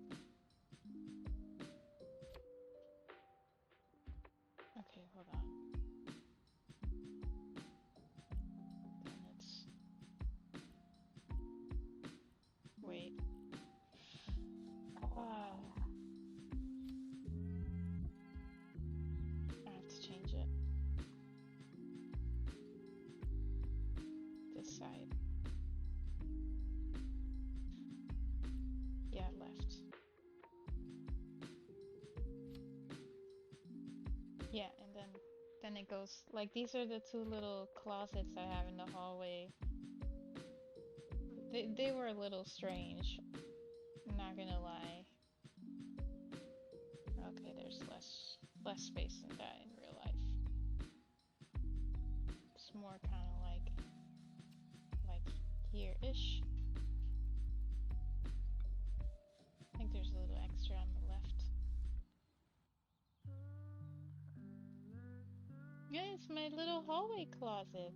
Okay, hold on. Then it's... Wait. Oh. I have to change it. This side. Yeah, left. Yeah, and then it goes like these are the two little closets I have in the hallway. They were a little strange. I'm not gonna lie. Okay, there's less space than that in real life. It's more kind of like here-ish. I think there's a little extra on the left. Yeah, it's my little hallway closet.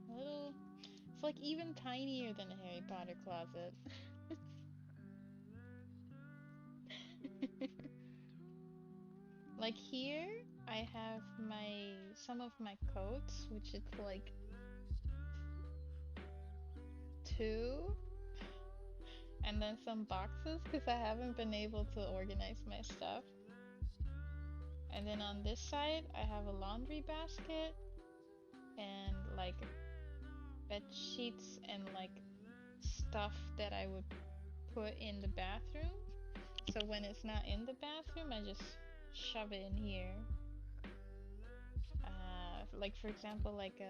It's like even tinier than a Harry Potter closet. Like here, I have some of my coats, which it's like 2, and then some boxes because I haven't been able to organize my stuff. And then on this side, I have a laundry basket and like bed sheets and like stuff that I would put in the bathroom. So when it's not in the bathroom, I just shove it in here. Like for example, like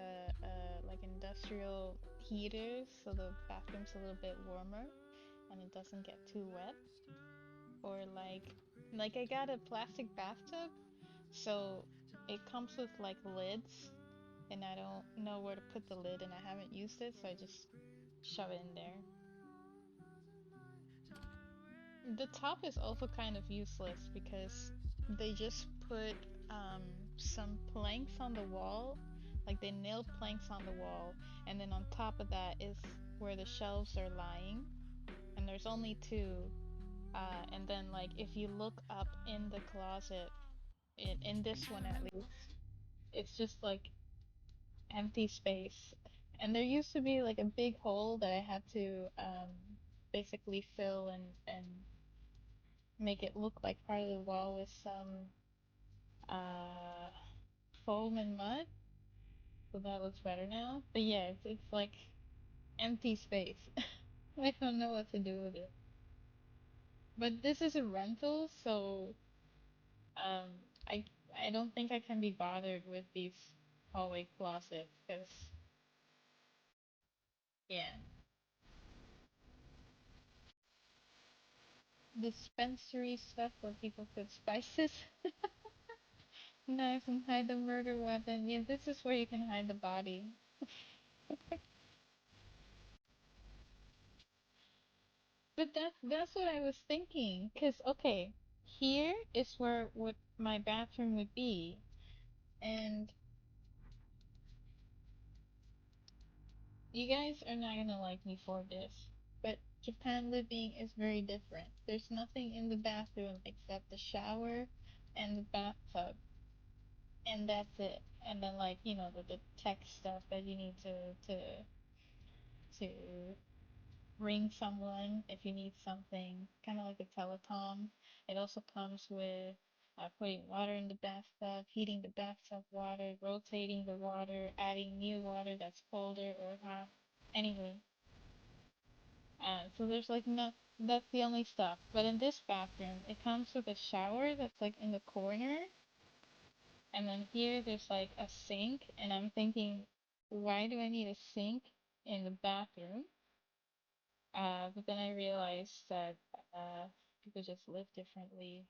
industrial heaters, so the bathroom's a little bit warmer and it doesn't get too wet. or like I got a plastic bathtub, so it comes with like lids, and I don't know where to put the lid, and I haven't used it, so I just shove it in there. The top is also kind of useless because they just put um, some planks on the wall, like they nailed planks on the wall, and then on top of that is where the shelves are lying, and there's only two. And then like if you look up in the closet, in this one at least, it's just like empty space. And there used to be like a big hole that I had to basically fill and make it look like part of the wall with some uh, foam and mud. So that looks better now. But yeah, it's like empty space. I don't know what to do with it. But this is a rental, so um, I I don't think I can be bothered with these hallway closets because yeah, dispensary stuff where people put spices, knives, and hide the murder weapon. Yeah, this is where you can hide the body. But that's what I was thinking. 'Cause okay, here is where what my bathroom would be, and you guys are not gonna like me for this, but Japan living is very different. There's nothing in the bathroom except the shower and the bathtub, and that's it. And then like the tech stuff that you need to ring someone if you need something, kind of like a telephone. It also comes with putting water in the bathtub, heating the bathtub water, rotating the water, adding new water that's colder or hot. Anyway, so there's like no, that's the only stuff. But in this bathroom, it comes with a shower that's like in the corner, and then here there's like a sink, and I'm thinking, why do I need a sink in the bathroom? But then I realized that people just live differently.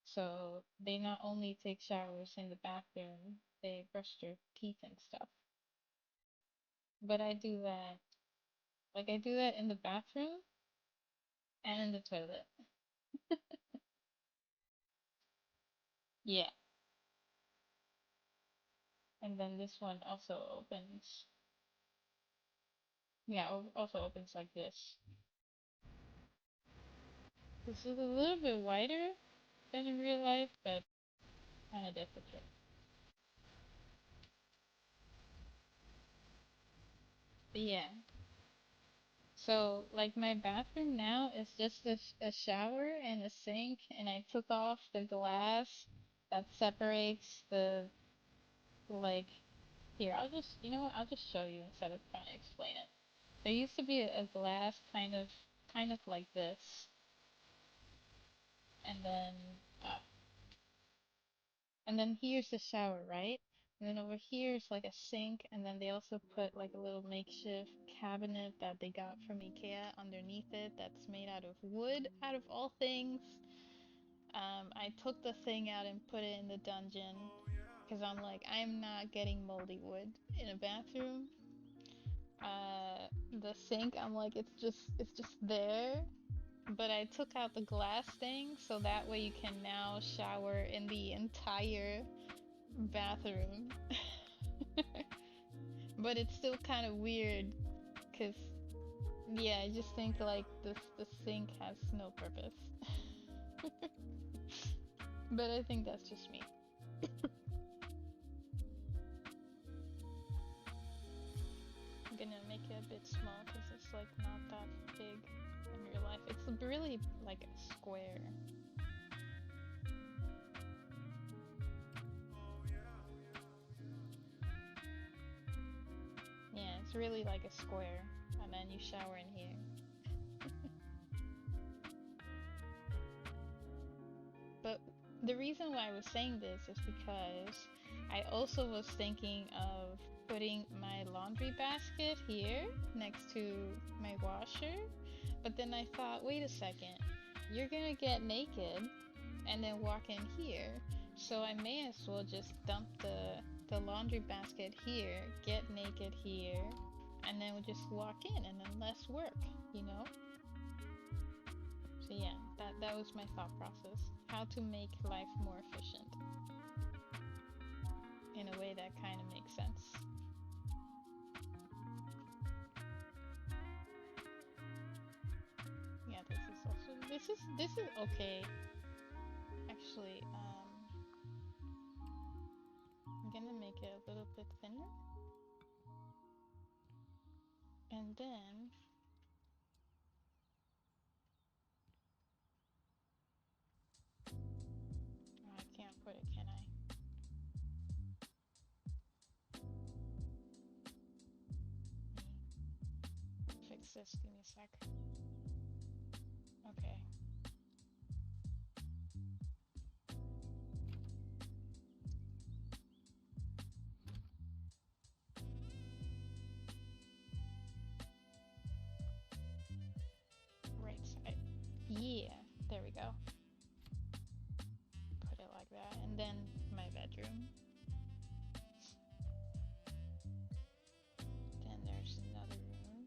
So they not only take showers in the bathroom, they brush their teeth and stuff. But I do that, like I do that in the bathroom and in the toilet. Yeah. And then this one also opens. Yeah, also opens like this. This is a little bit wider than in real life, but kind of difficult. But yeah. So, like, my bathroom now is just a shower and a sink, and I took off the glass that separates like, here, you know what, I'll just show you instead of trying to explain it. There used to be a glass kind of like this, and then, uh, and then here's the shower, right? And then over here is like a sink, and then they also put like a little makeshift cabinet that they got from IKEA underneath it that's made out of wood, out of all things. I took the thing out and put it in the dungeon because I'm like, I'm not getting moldy wood in a bathroom. The sink, I'm like, it's just there. But I took out the glass thing so that way you can now shower in the entire bathroom. But it's still kind of weird because yeah, I just think like the sink has no purpose. But I think that's just me. I'm gonna make it a bit small because it's like not that big in real life. It's really like a square. Yeah, it's really like a square, and then you shower in here. But the reason why I was saying this is because I also was thinking of putting my laundry basket here next to my washer, But then I thought, wait a second, you're gonna get naked and then walk in here. So I may as well just dump the laundry basket here, get naked here, and then we'll just walk in and then less work, you know? So yeah, that was my thought process. How to make life more efficient. In a way that kind of makes sense. Yeah, this is okay. Actually, I'm gonna make it a little bit thinner. And then oh, I can't put it, can I? Fix this, give me a sec. Okay. Right side. Yeah, there we go. Put it like that. And then my bedroom. Then there's another room.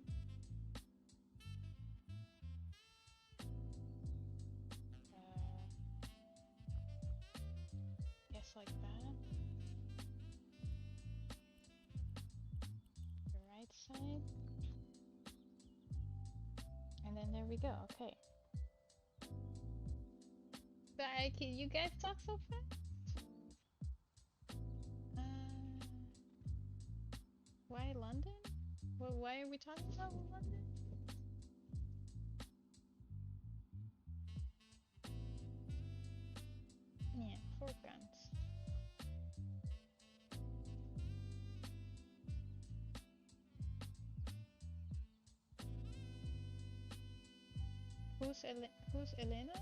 Guess like that. The right side. And then there we go. Okay. But you guys talk so fast. Why London? Well, why are we talking about London? Yeah, 4 guns. Who's Elena?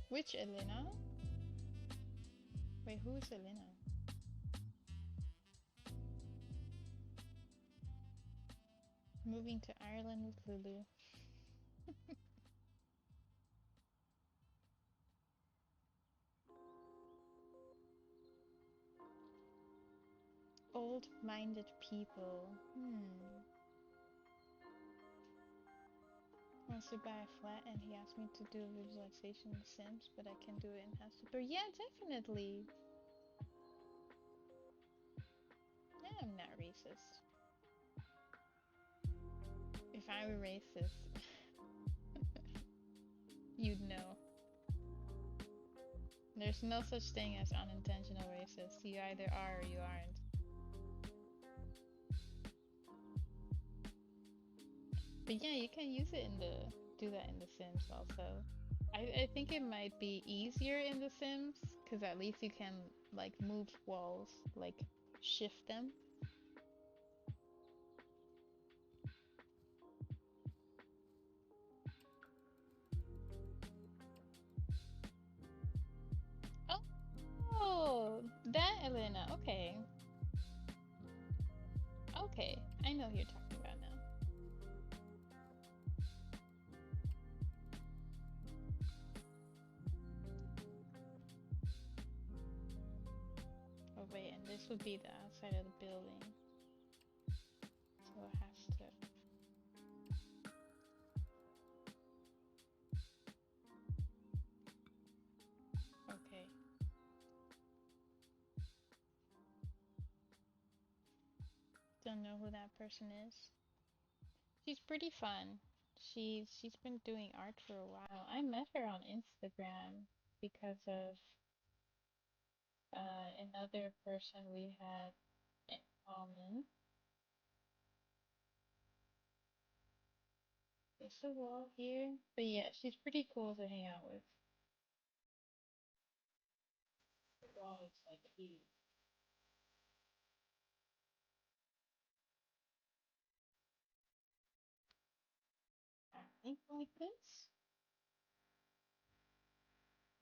Which Elena? Wait, who's Elena? Moving to Ireland with Lulu. Old-minded people. Wants to buy a flat and he asked me to do a visualization in Sims, but I can do it in House Super. Yeah, definitely. Yeah, I'm not racist. If I were racist, you'd know. There's no such thing as unintentional racist. You either are or you aren't. But yeah, you can use it in do that in The Sims also. I think it might be easier in The Sims, because at least you can like move walls, like shift them. Oh, that Elena. Okay. Okay, I know who you're talking about now. Oh wait, and this would be the outside of the building. So it has to... Okay. Don't know who that person is. She's pretty fun. She's been doing art for a while. I met her on Instagram because of another person we had in common. There's a wall here, but yeah, she's pretty cool to hang out with. The wall is like huge. I think like this.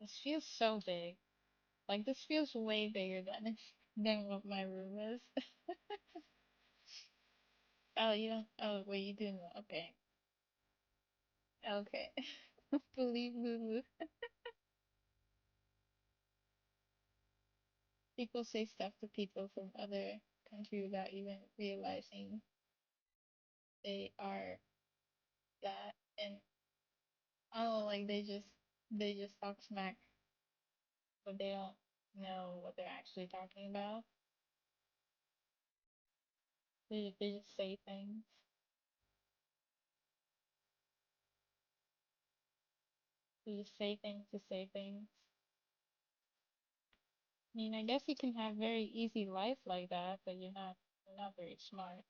This feels so big. Like this feels way bigger than what my room is. Oh, you don't. Oh, wait, you do know. Okay. Okay. Believe Lulu. People say stuff to people from other country without even realizing they are that, and oh, like they just talk smack, but they don't know what they're actually talking about. They just say things. They just say things to say things. I mean, I guess you can have very easy life like that, but you're not very smart.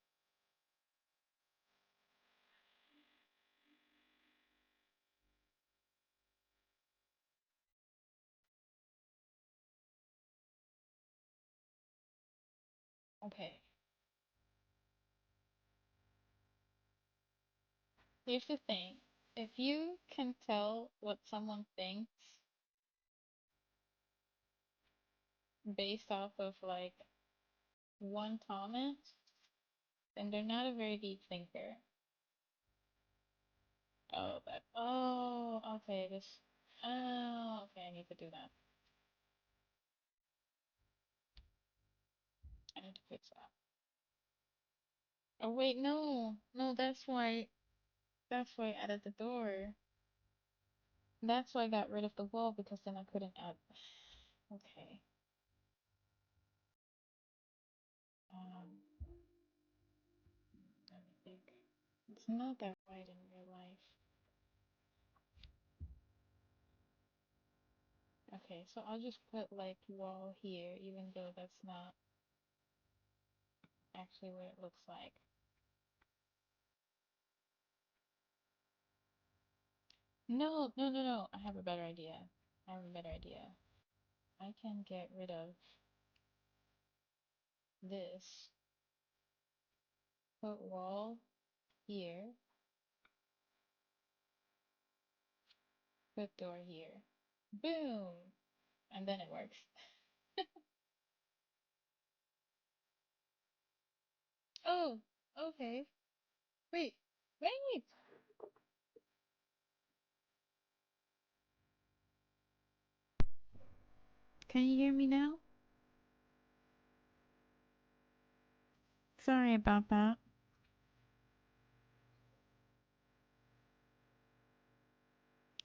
Okay. Here's the thing. If you can tell what someone thinks based off of like one comment, then they're not a very deep thinker. Okay, okay, I need to do that. I need to fix that. Oh, wait, no, no, that's why I added the door. That's why I got rid of the wall because then I couldn't add. Okay. Um, Let me think. It's not that wide in real life. Okay, so I'll just put like wall here, even though that's not actually what it looks like. No, no, no, no. I have a better idea. I have a better idea. I can get rid of this. Put wall here. Put door here. Boom! And then it works. Oh, okay. Wait, wait! Can you hear me now? Sorry about that.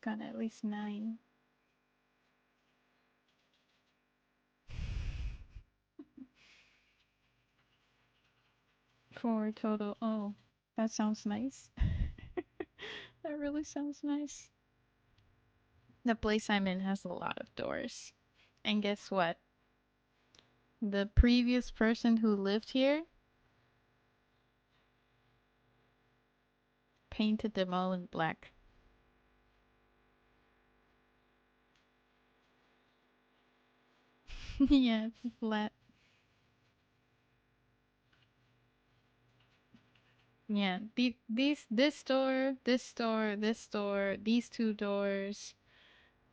Got at least 9. 4 total. Oh, that sounds nice. That really sounds nice. The place I'm in has a lot of doors. And guess what? The previous person who lived here painted them all in black. Yeah, it's flat. Yeah, this door, this door, this door, these 2 doors,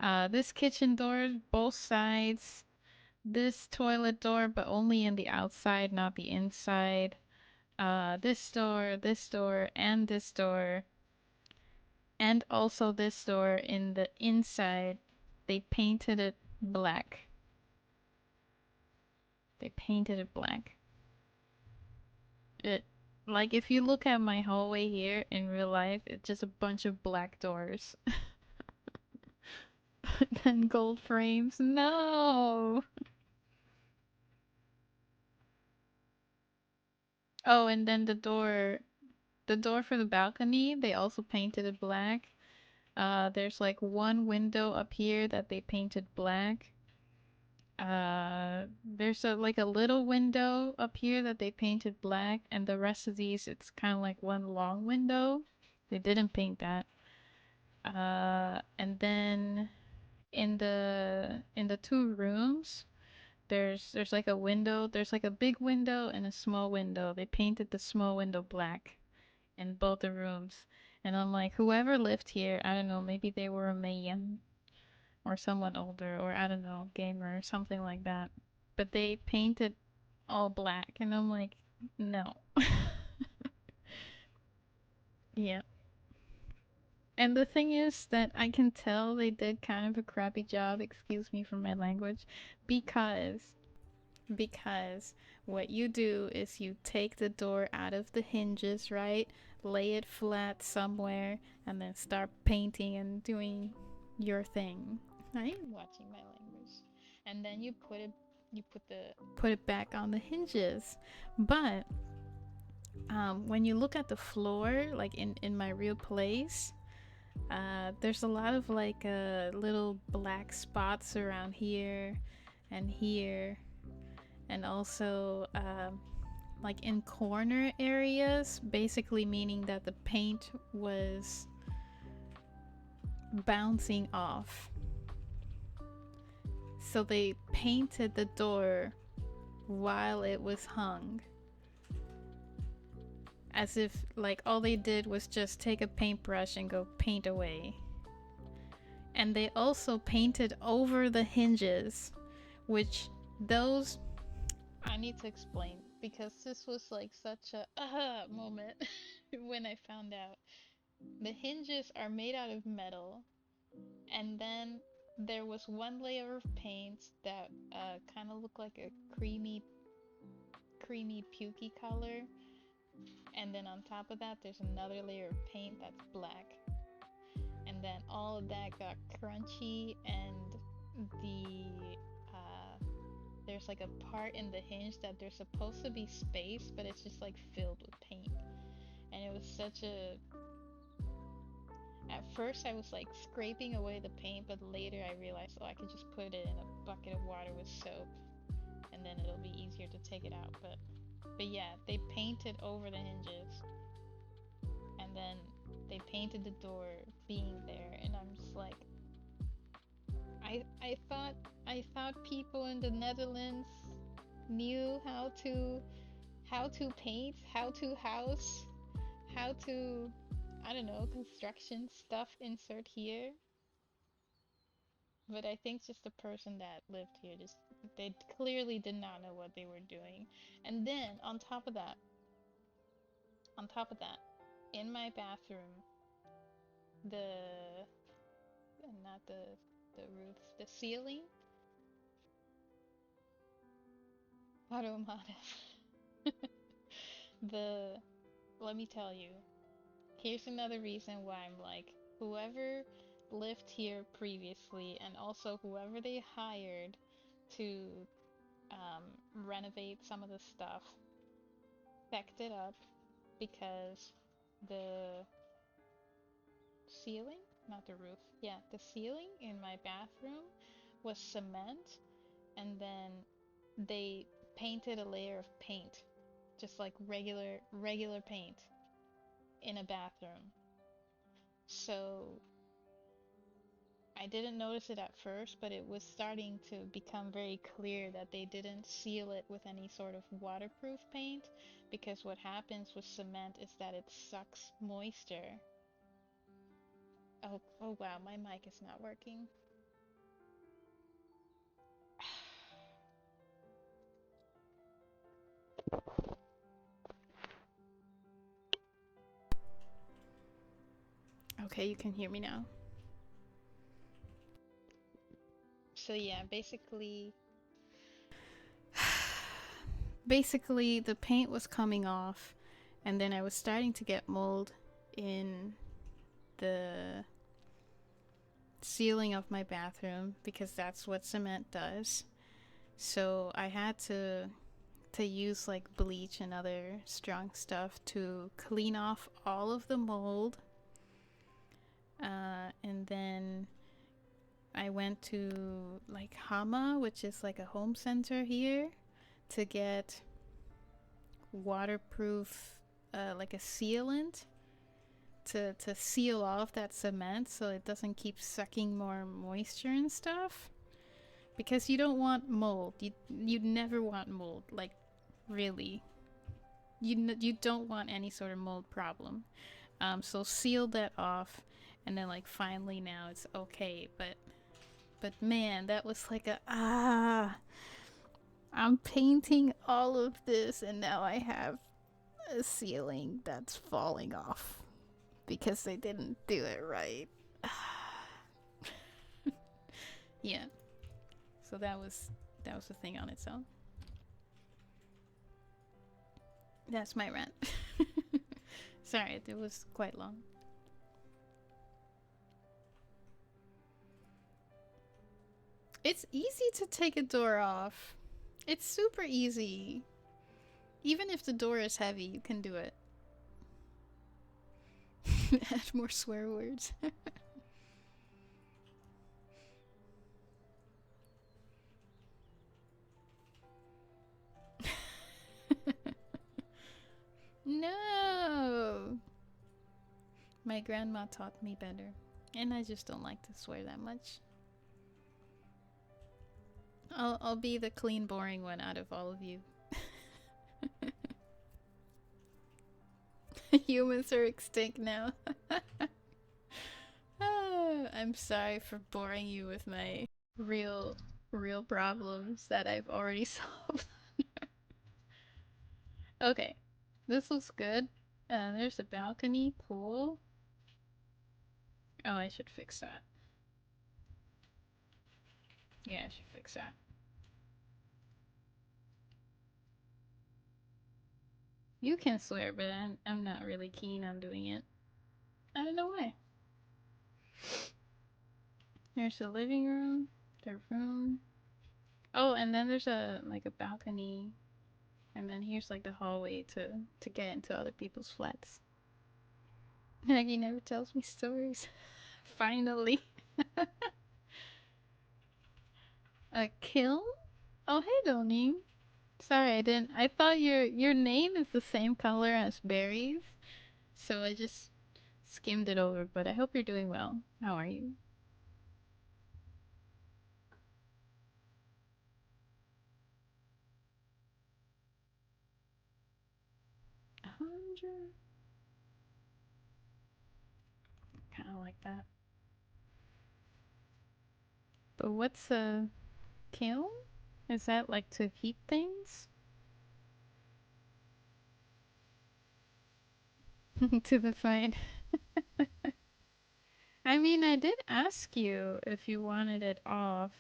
this kitchen door, both sides, this toilet door, but only in the outside, not the inside. This door, and this door, and also this door in the inside. They painted it black. They painted it black. It, like, if you look at my hallway here in real life, it's just a bunch of black doors. And gold frames. No! Oh, and then the door for the balcony, they also painted it black. There's like one window up here that they painted black. There's like a little window up here that they painted black, and the rest of these, it's kind of like one long window. They didn't paint that. And then in the 2 rooms, there's like a window. There's like a big window and a small window. They painted the small window black in both the rooms. And I'm like, whoever lived here, I don't know, maybe they were a man or someone older, or I don't know, gamer or something like that. But they painted all black, and I'm like, no. Yeah. And the thing is that I can tell they did kind of a crappy job, excuse me for my language, because because what you do is you take the door out of the hinges, right? Lay it flat somewhere and then start painting and doing your thing. I am watching my language. And then put it back on the hinges. But when you look at the floor, like in my real place, there's a lot of like little black spots around here and here, and also like in corner areas, basically meaning that the paint was bouncing off. So they painted the door while it was hung, as if like all they did was just take a paintbrush and go paint away. And they also painted over the hinges, which those I need to explain, because this was like such a moment when I found out. The hinges are made out of metal, and then there was one layer of paint that kind of looked like a creamy pukey color, and then on top of that there's another layer of paint that's black, and then all of that got crunchy, and the there's like a part in the hinge that there's supposed to be space, but it's just like filled with paint. And it was such a... At first I was like scraping away the paint, but later I realized, oh, I could just put it in a bucket of water with soap and then it'll be easier to take it out. But yeah, they painted over the hinges, and then they painted the door being there, and I'm just like, I thought people in the Netherlands knew how to paint, how to house, how to, I don't know, construction stuff insert here. But I think just the person that lived here, just they clearly did not know what they were doing. And then on top of that, in my bathroom, the not the roof, the ceiling, automatic. the Let me tell you, here's another reason why I'm like, whoever lived here previously, and also whoever they hired to renovate some of the stuff, fecked it up, because the ceiling, not the roof, yeah, the ceiling in my bathroom was cement, and then they painted a layer of paint, just like regular paint in a bathroom. So I didn't notice it at first, but it was starting to become very clear that they didn't seal it with any sort of waterproof paint, because what happens with cement is that it sucks moisture. Oh wow, my mic is not working. Okay, you can hear me now. So yeah, basically the paint was coming off, and then I was starting to get mold in the ceiling of my bathroom, because that's what cement does. So I had to use like bleach and other strong stuff to clean off all of the mold. And then I went to like Hama, which is like a home center here, to get waterproof like a sealant to seal off that cement so it doesn't keep sucking more moisture and stuff, because you don't want mold. You never want mold, like really. You don't want any sort of mold problem. So seal that off, and then like finally now it's okay. But man, that was like I'm painting all of this, and now I have a ceiling that's falling off. because they didn't do it right. Yeah. So that was a thing on its own. That's my rant. Sorry, it was quite long. It's easy to take a door off. It's super easy. Even if the door is heavy, you can do it. Add more swear words. No! My grandma taught me better. And I just don't like to swear that much. I'll be the clean, boring one out of all of you. Humans are extinct now. I'm sorry for boring you with my real problems that I've already solved. Okay, this looks good. There's a balcony, pool. Oh, I should fix that. Yeah, I should fix that. You can swear, but I'm not really keen on doing it. I don't know why. There's the living room, the room. Oh, and then there's a balcony, and then here's like the hallway to get into other people's flats. Maggie never tells me stories. Finally. A kiln? Oh, hey, Doning. Sorry, I didn't. I thought your name is the same color as berries, so I just skimmed it over. But I hope you're doing well. How are you? 100. Kind of like that. But what's a kiln? Is that like to heat things? To the fight. I mean, I did ask you if you wanted it off,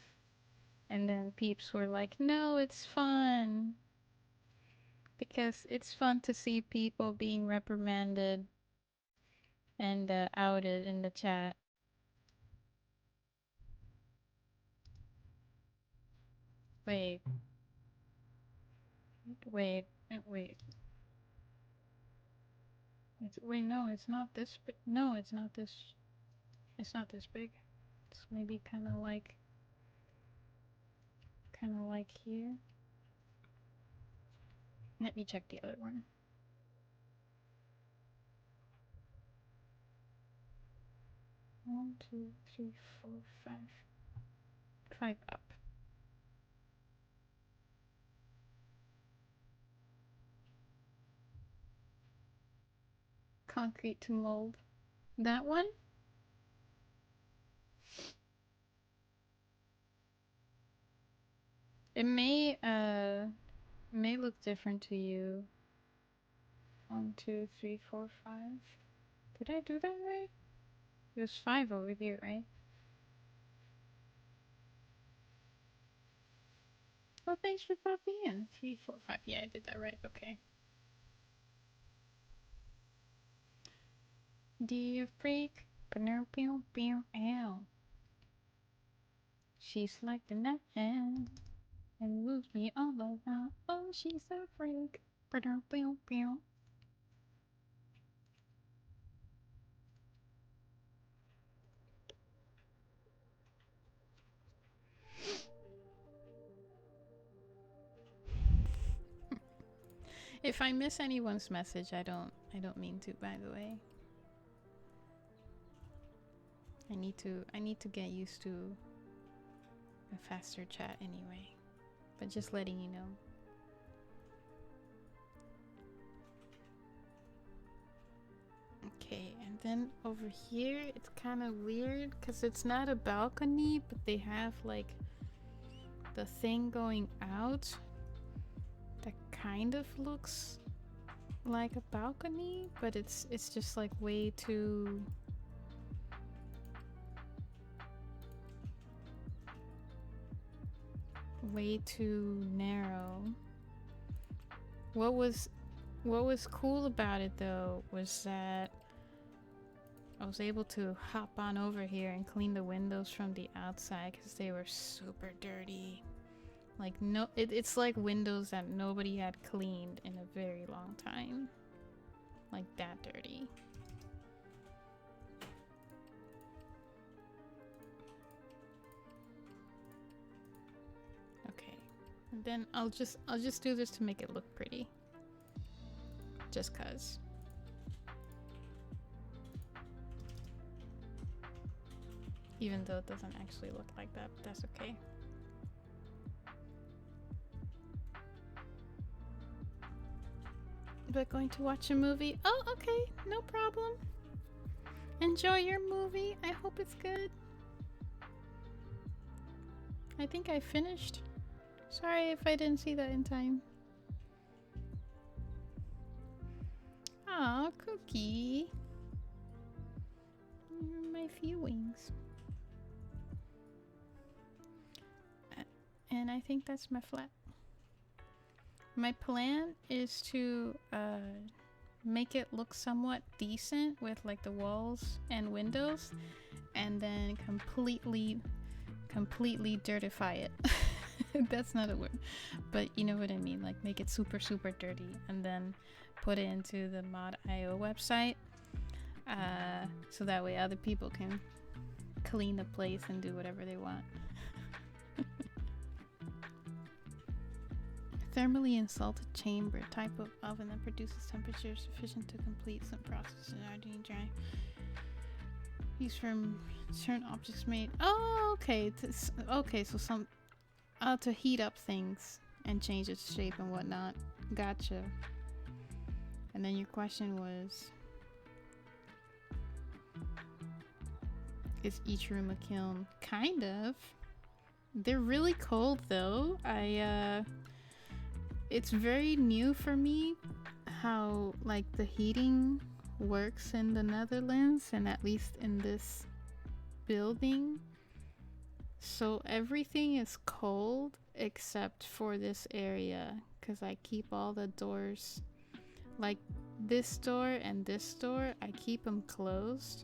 and then peeps were like, no, it's fun. Because it's fun to see people being reprimanded and outed in the chat. Wait. Wait. Wait. Wait, no, it's not this big. No, it's not this. It's not this big. It's maybe kind of like here. Let me check the other one. 1, 2, 3, 4, 5. 5 up. Concrete to mold. That one? It may look different to you. 1, 2, 3, 4, 5. Did I do that right? It was 5 over here, right? Well, thanks for popping in. 3, 4, 5. Yeah, I did that right. Okay. Dear freak, ow. She's like the night and moves me all around. Oh, she's a freak. If I miss anyone's message, I don't mean to, by the way. I need to get used to a faster chat anyway. But just letting you know. Okay, and then over here it's kind of weird because it's not a balcony, but they have like the thing going out that kind of looks like a balcony, but it's just like way too narrow. What was cool about it though was that I was able to hop on over here and clean the windows from the outside because they were super dirty. Like it's like windows that nobody had cleaned in a very long time. Like that dirty. Okay. And then I'll just do this to make it look pretty. Just cuz. Even though it doesn't actually look like that, but that's okay. But going to watch a movie? Oh, okay, no problem. Enjoy your movie. I hope it's good. I think I finished. Sorry if I didn't see that in time. Aw, Cookie. My viewings. And I think that's my flat. My plan is to make it look somewhat decent with like the walls and windows, and then completely dirtify it. That's not a word, but you know what I mean, like make it super dirty and then put it into the mod.io website, so that way other people can clean the place and do whatever they want. Thermally insulted chamber, type of oven that produces temperature sufficient to complete some process in RD dry. Used from certain objects made. Oh, okay. Okay, so to heat up things and change its shape and whatnot. Gotcha. And then your question was, is each room a kiln? Kind of. They're really cold though. It's very new for me how like the heating works in the Netherlands, and at least in this building. So everything is cold except for this area, because I keep all the doors, like this door and this door, I keep them closed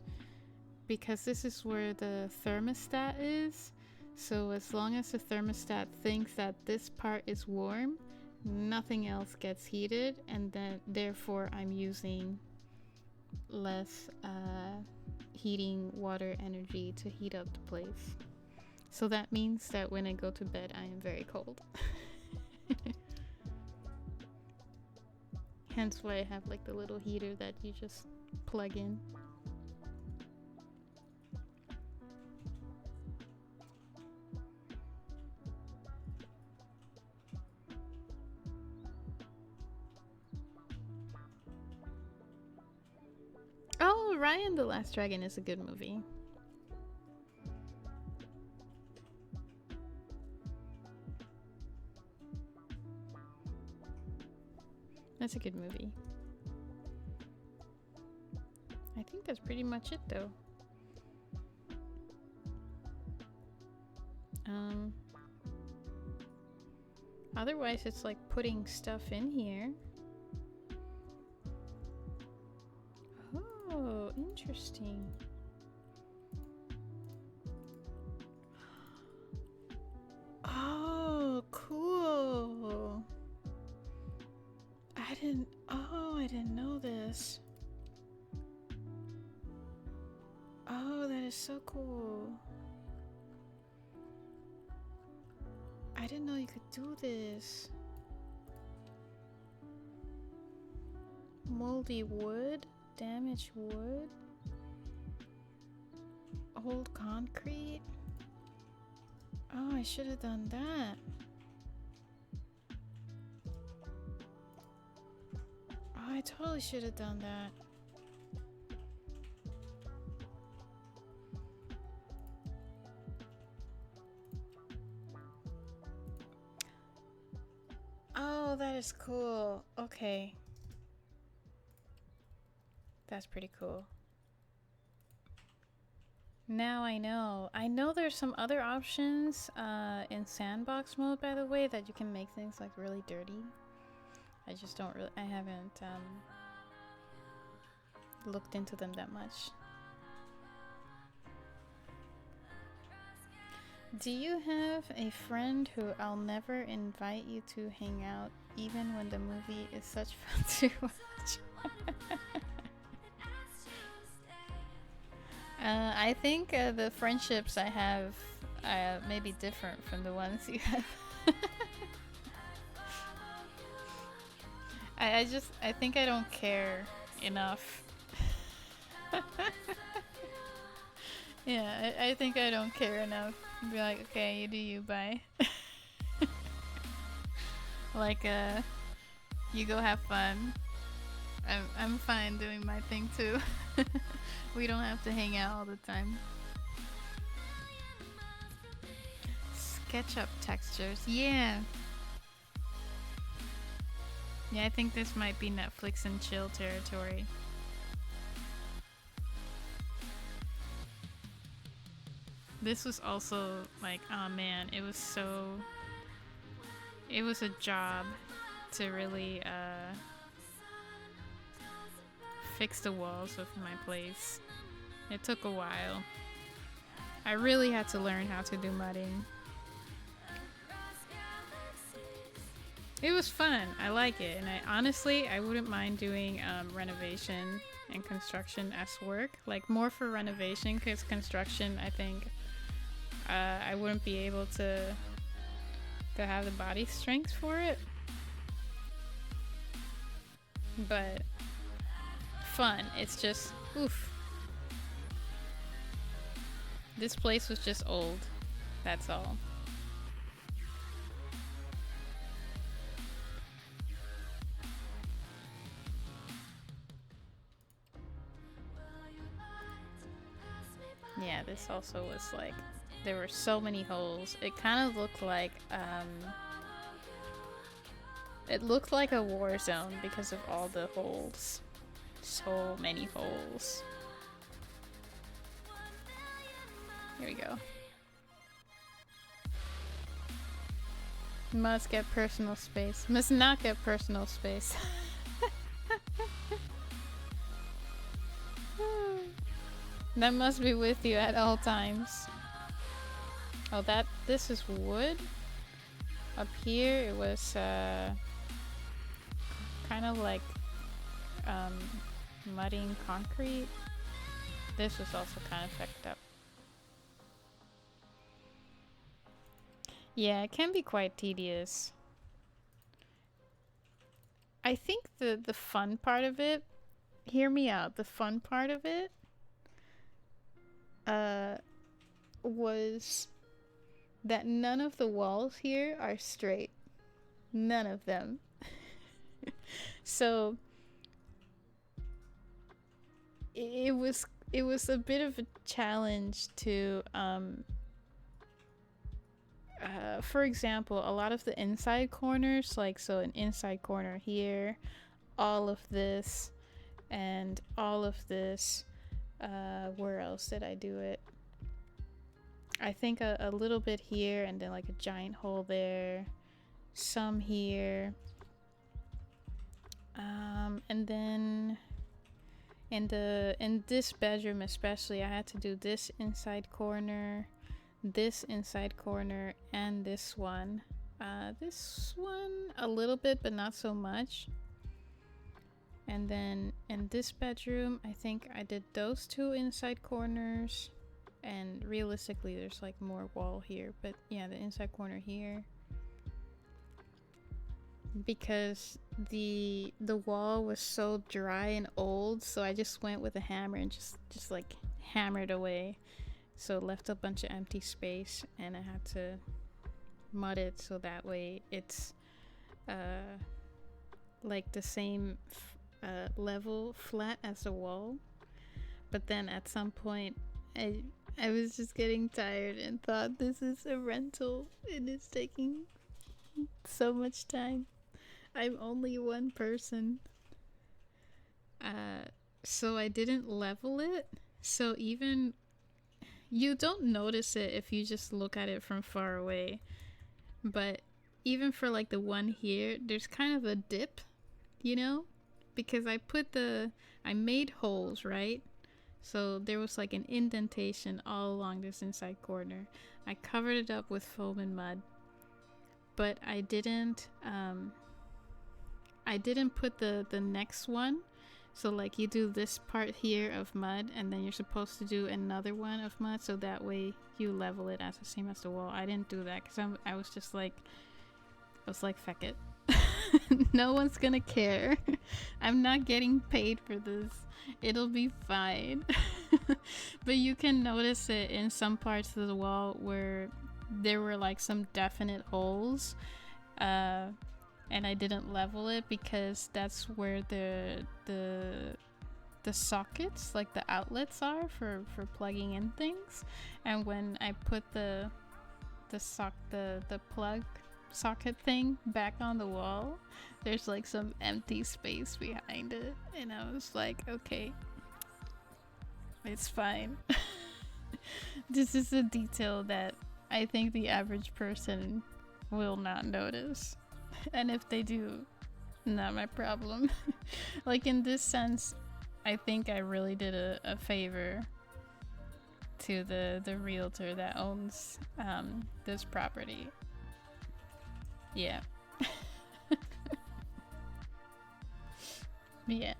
because this is where the thermostat is. So as long as the thermostat thinks that this part is warm, nothing else gets heated, and then therefore I'm using less heating water energy to heat up the place. So that means that when I go to bed I am very cold. Hence why I have like the little heater that you just plug in. Oh, Ryan the Last Dragon is a good movie. That's a good movie. I think that's pretty much it though. Otherwise it's like putting stuff in here. Oh, interesting. Oh, cool. I didn't know this. Oh, that is so cool. I didn't know you could do this. Moldy wood, damaged wood, old concrete. Oh, I should have done that. Oh, I totally should have done that. Oh, that is cool. Okay. That's pretty cool. Now I know. I know there's some other options in sandbox mode, by the way, that you can make things like really dirty. I just don't really, I haven't looked into them that much. Do you have a friend who I'll never invite you to hang out, even when the movie is such fun to watch? I think the friendships I have may be different from the ones you have. I think I don't care enough. Yeah, I think I don't care enough. Be like, okay, you do you, bye. Like, you go have fun. I'm fine doing my thing too. We don't have to hang out all the time. SketchUp textures, yeah. Yeah, I think this might be Netflix and chill territory. This was also like, oh man, it was a job to really fix the walls of my place. It took a while. I really had to learn how to do mudding. It was fun. I like it, and I wouldn't mind doing renovation and construction as work. Like more for renovation, because construction, I think I wouldn't be able to have the body strength for it. But fun. It's just oof. This place was just old. That's all. Yeah, this also was like, there were so many holes. It kind of looked like a war zone because of all the holes. So many holes. Here we go. Must get personal space. Must not get personal space. That must be with you at all times. Oh, this is wood. Up here it was kind of like mudding concrete. This was also kind of fucked up. Yeah, it can be quite tedious. I think the fun part of it, hear me out, the fun part of it was that none of the walls here are straight. None of them. So it was a bit of a challenge to for example, a lot of the inside corners, like so an inside corner here, all of this and all of this, where else did I do it? I think a little bit here, and then like a giant hole there, some here, and then in this bedroom especially, I had to do this inside corner, and this one. This one a little bit, but not so much. And then in this bedroom, I think I did those two inside corners. And realistically, there's like more wall here, but yeah, the inside corner here. Because the wall was so dry and old, so I just went with a hammer and just like hammered away. So it left a bunch of empty space, and I had to mud it so that way it's like the same level flat as the wall. But then at some point I was just getting tired and thought, this is a rental and it's taking so much time. I'm only one person. So I didn't level it. So even you don't notice it if you just look at it from far away. But even for like the one here, there's kind of a dip, you know? Because I made holes, right? So there was like an indentation all along this inside corner. I covered it up with foam and mud, but I didn't put the next one. So like you do this part here of mud, and then you're supposed to do another one of mud, so that way you level it as the same as the wall. I didn't do that because I was just like, feck it. No one's gonna care. I'm not getting paid for this. It'll be fine. But you can notice it in some parts of the wall where there were like some definite holes, and I didn't level it because that's where the sockets, like the outlets, are for plugging in things. And when I put the plug socket thing back on the wall, there's like some empty space behind it, and I was like, okay, it's fine. This is a detail that I think the average person will not notice, and if they do, not my problem. Like in this sense, I think I really did a favor to the realtor that owns this property. Yeah. Yeah.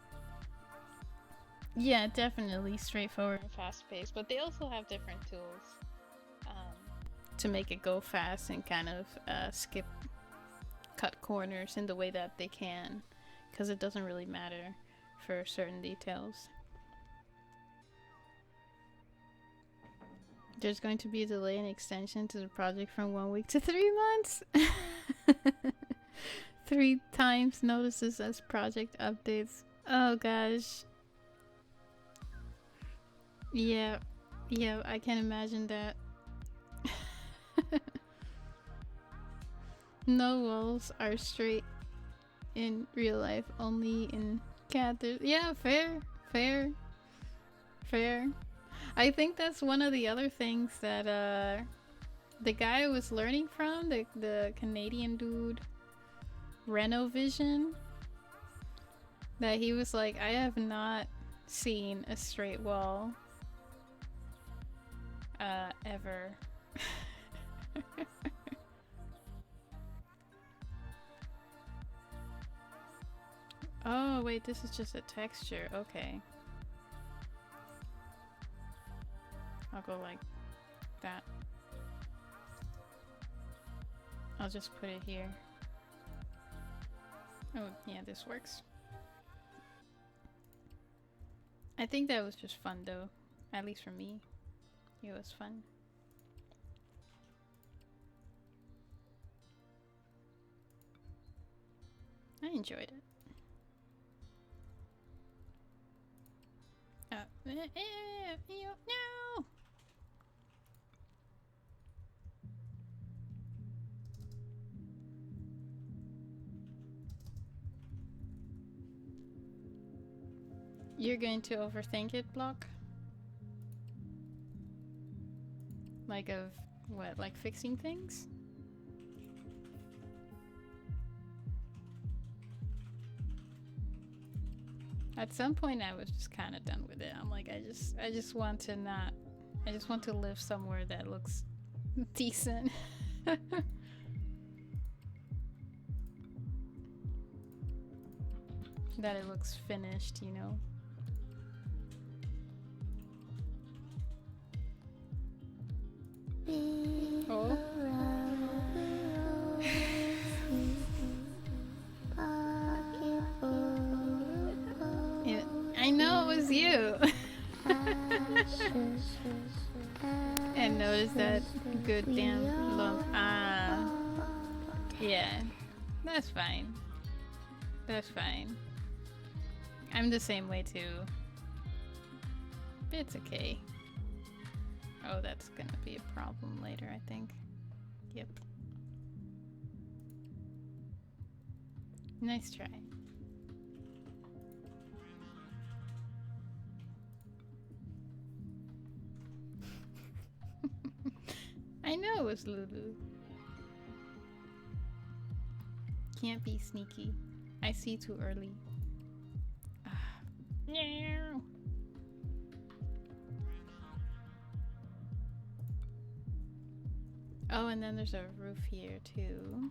Yeah, definitely straightforward and fast-paced, but they also have different tools to make it go fast and kind of cut corners in the way that they can, because it doesn't really matter for certain details. There's going to be a delay and extension to the project from 1 week to 3 months. 3 times notices as project updates. Oh gosh. Yeah, I can imagine that. No walls are straight in real life, only in CAD. Yeah, fair. I think that's one of the other things that the guy I was learning from, the Canadian dude, Renovision, that he was like, I have not seen a straight wall ever. Oh wait, this is just a texture. Okay, I'll go like that. I'll just put it here. Oh yeah, this works. I think that was just fun though, at least for me. It was fun. I enjoyed it. No! You're going to overthink it, Block? Like of what? Like fixing things? At some point I was just kind of done with it. I'm like, I just want to not, I just want to live somewhere that looks decent. That it looks finished, you know? Oh. Yeah, I know it was you. And notice that good damn lump. Ah. Yeah. That's fine. That's fine. I'm the same way too. But it's okay. Oh, that's gonna be a problem later, I think. Yep. Nice try. it was Lulu. Can't be sneaky. I see too early. No. Oh, and then there's a roof here too.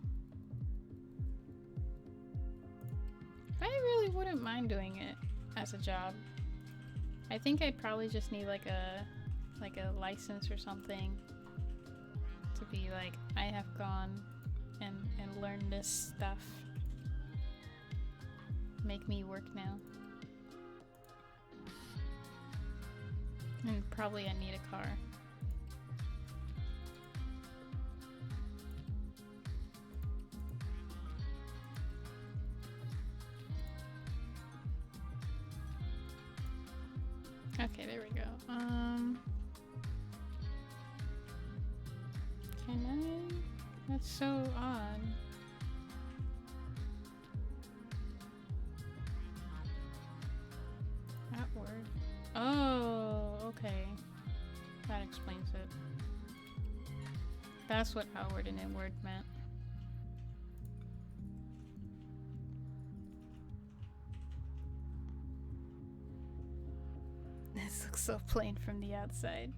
I really wouldn't mind doing it as a job. I think I'd probably just need like a license or something to be like, I have gone and learned this stuff. Make me work now. And probably I need a car. Okay, there we go. Can I? That's so odd. Outward. Oh, okay. That explains it. That's what outward and inward meant. This looks so plain from the outside.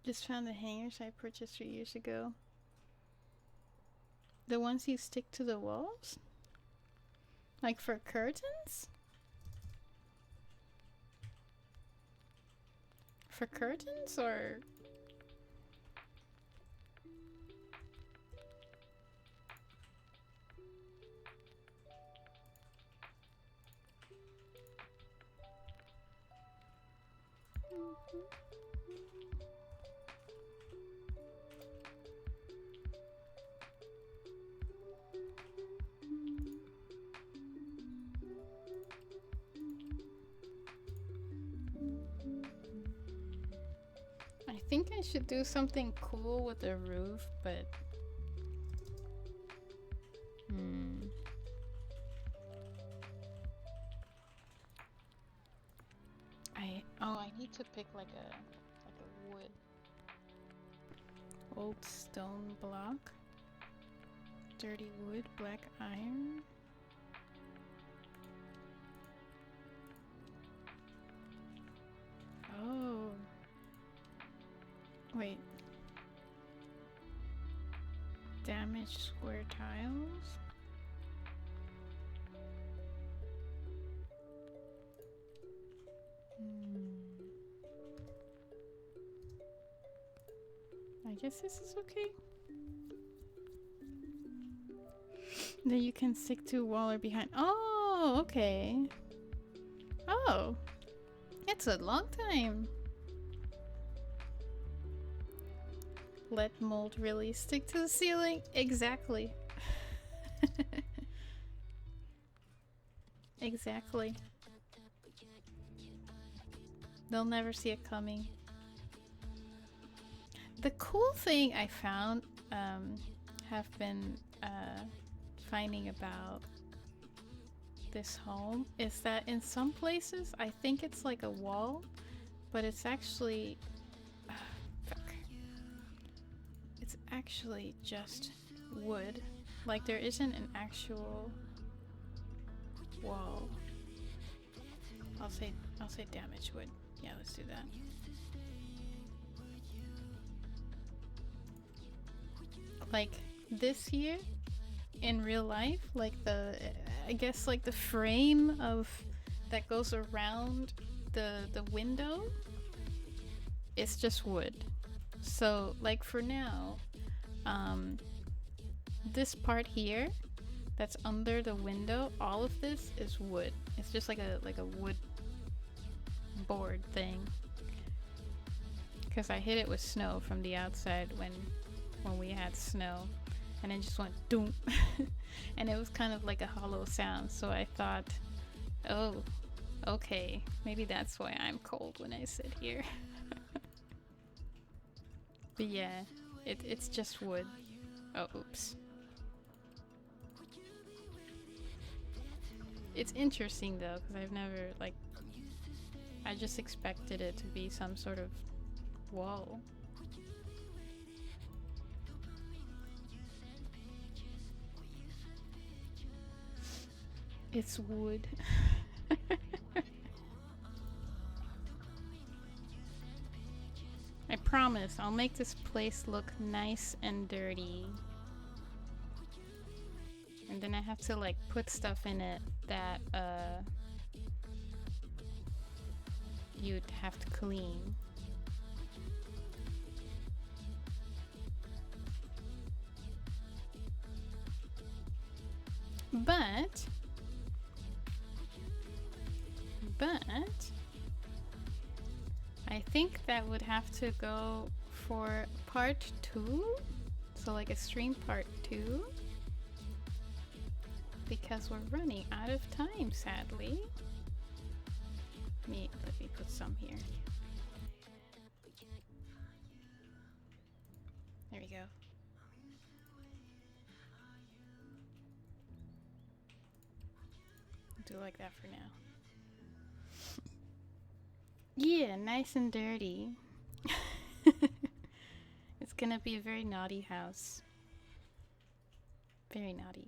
Just found the hangers I purchased 3 years ago. The ones you stick to the walls? Like for curtains? For curtains or... I think I should do something cool with the roof, but I need to pick like a wood. Old stone block. Dirty wood, black iron. Oh. Wait. Damaged square tiles? I guess this is okay. Then you can stick to a wall or behind. Oh, okay. Oh. It's a long time. Let mold really stick to the ceiling. Exactly. Exactly. They'll never see it coming. The cool thing I found, have been finding about this home is that in some places I think it's like a wall, but it's actually it's actually just wood. Like there isn't an actual wall. I'll say damaged wood. Yeah, let's do that. Like this here in real life, like I guess like the frame of that goes around the window, it's just wood. So like for now, this part here that's under the window, all of this is wood. It's just like a wood board thing, because I hit it with snow from the outside when we had snow, and it just went doom. And it was kind of like a hollow sound, so I thought, oh, okay, maybe that's why I'm cold when I sit here. But yeah, it's just wood. Oh, oops. It's interesting though, because I've never, like, I just expected it to be some sort of wall. It's wood. I promise I'll make this place look nice and dirty. And then I have to like put stuff in it that you'd have to clean. But I think that would have to go for part 2. So like a stream part 2. Because we're running out of time, sadly. Let me put some here. There we go. Do it like that for now. Yeah, nice and dirty. It's gonna be a very naughty house. Very naughty.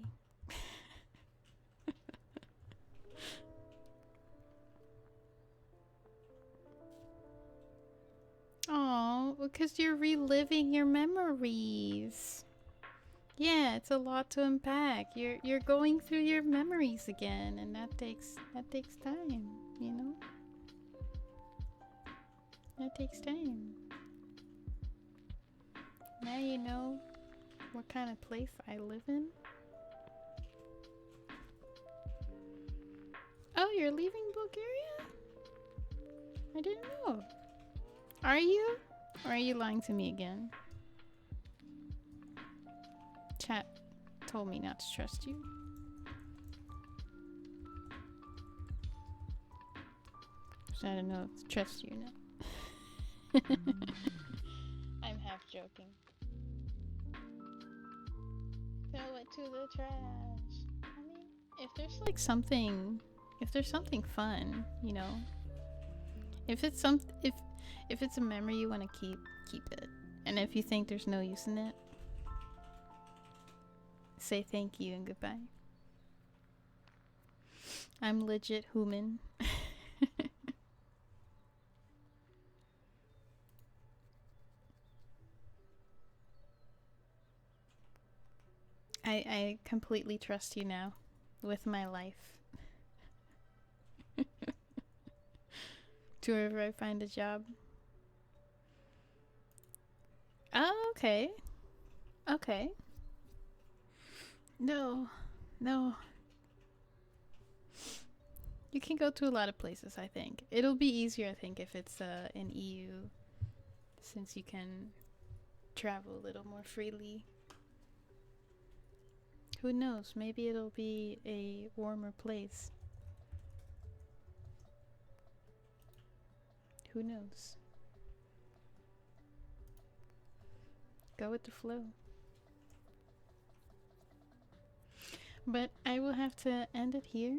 Oh, because you're reliving your memories. Yeah, it's a lot to unpack. You're going through your memories again, and that takes time, you know? That takes time. Now you know what kind of place I live in. Oh, you're leaving Bulgaria? I didn't know. Are you? Or are you lying to me again? Chat told me not to trust you. So I don't know if to trust you or not. I'm half joking. Throw it to the trash. I mean, if there's like something, if there's something fun, you know, if it's if it's a memory you want to keep it. And if you think there's no use in it, say thank you and goodbye. I'm legit human. I completely trust you now with my life. To wherever I find a job. Oh, okay. Okay. No. You can go to a lot of places, I think. It'll be easier, I think, if it's in EU, since you can travel a little more freely. Who knows? Maybe it'll be a warmer place. Who knows? Go with the flow. But I will have to end it here.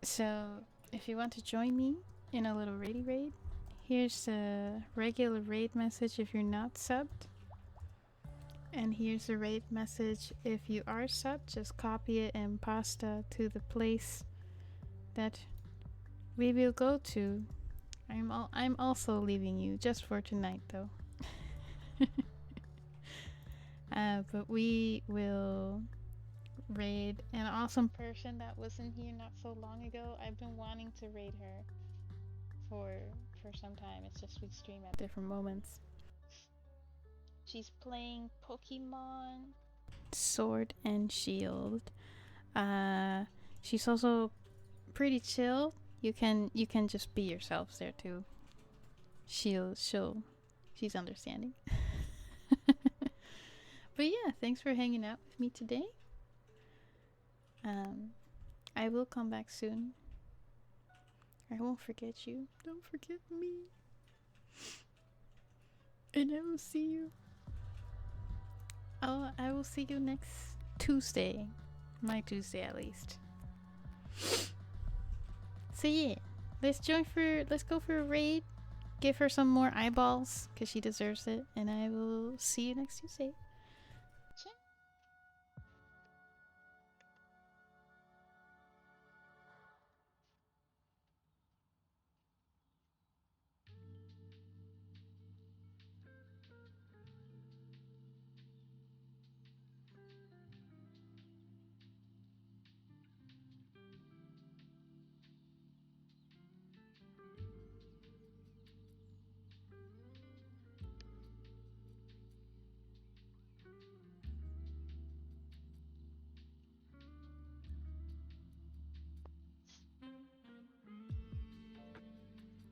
So, if you want to join me in a little raid, here's a regular raid message if you're not subbed. And here's a raid message if you are subbed. Just copy it and pasta to the place that we will go to. I'm also leaving you just for tonight though. But we will raid an awesome person that was in here not so long ago. I've been wanting to raid her for some time. It's just we stream at different moments. She's playing Pokemon Sword and Shield. She's also pretty chill. You can just be yourselves there too. She's understanding. But yeah, thanks for hanging out with me today. I will come back soon. I won't forget you. Don't forget me. And I will see you. Oh, I will see you next Tuesday. My Tuesday at least. So yeah, let's go for a raid. Give her some more eyeballs because she deserves it, and I will see you next Tuesday.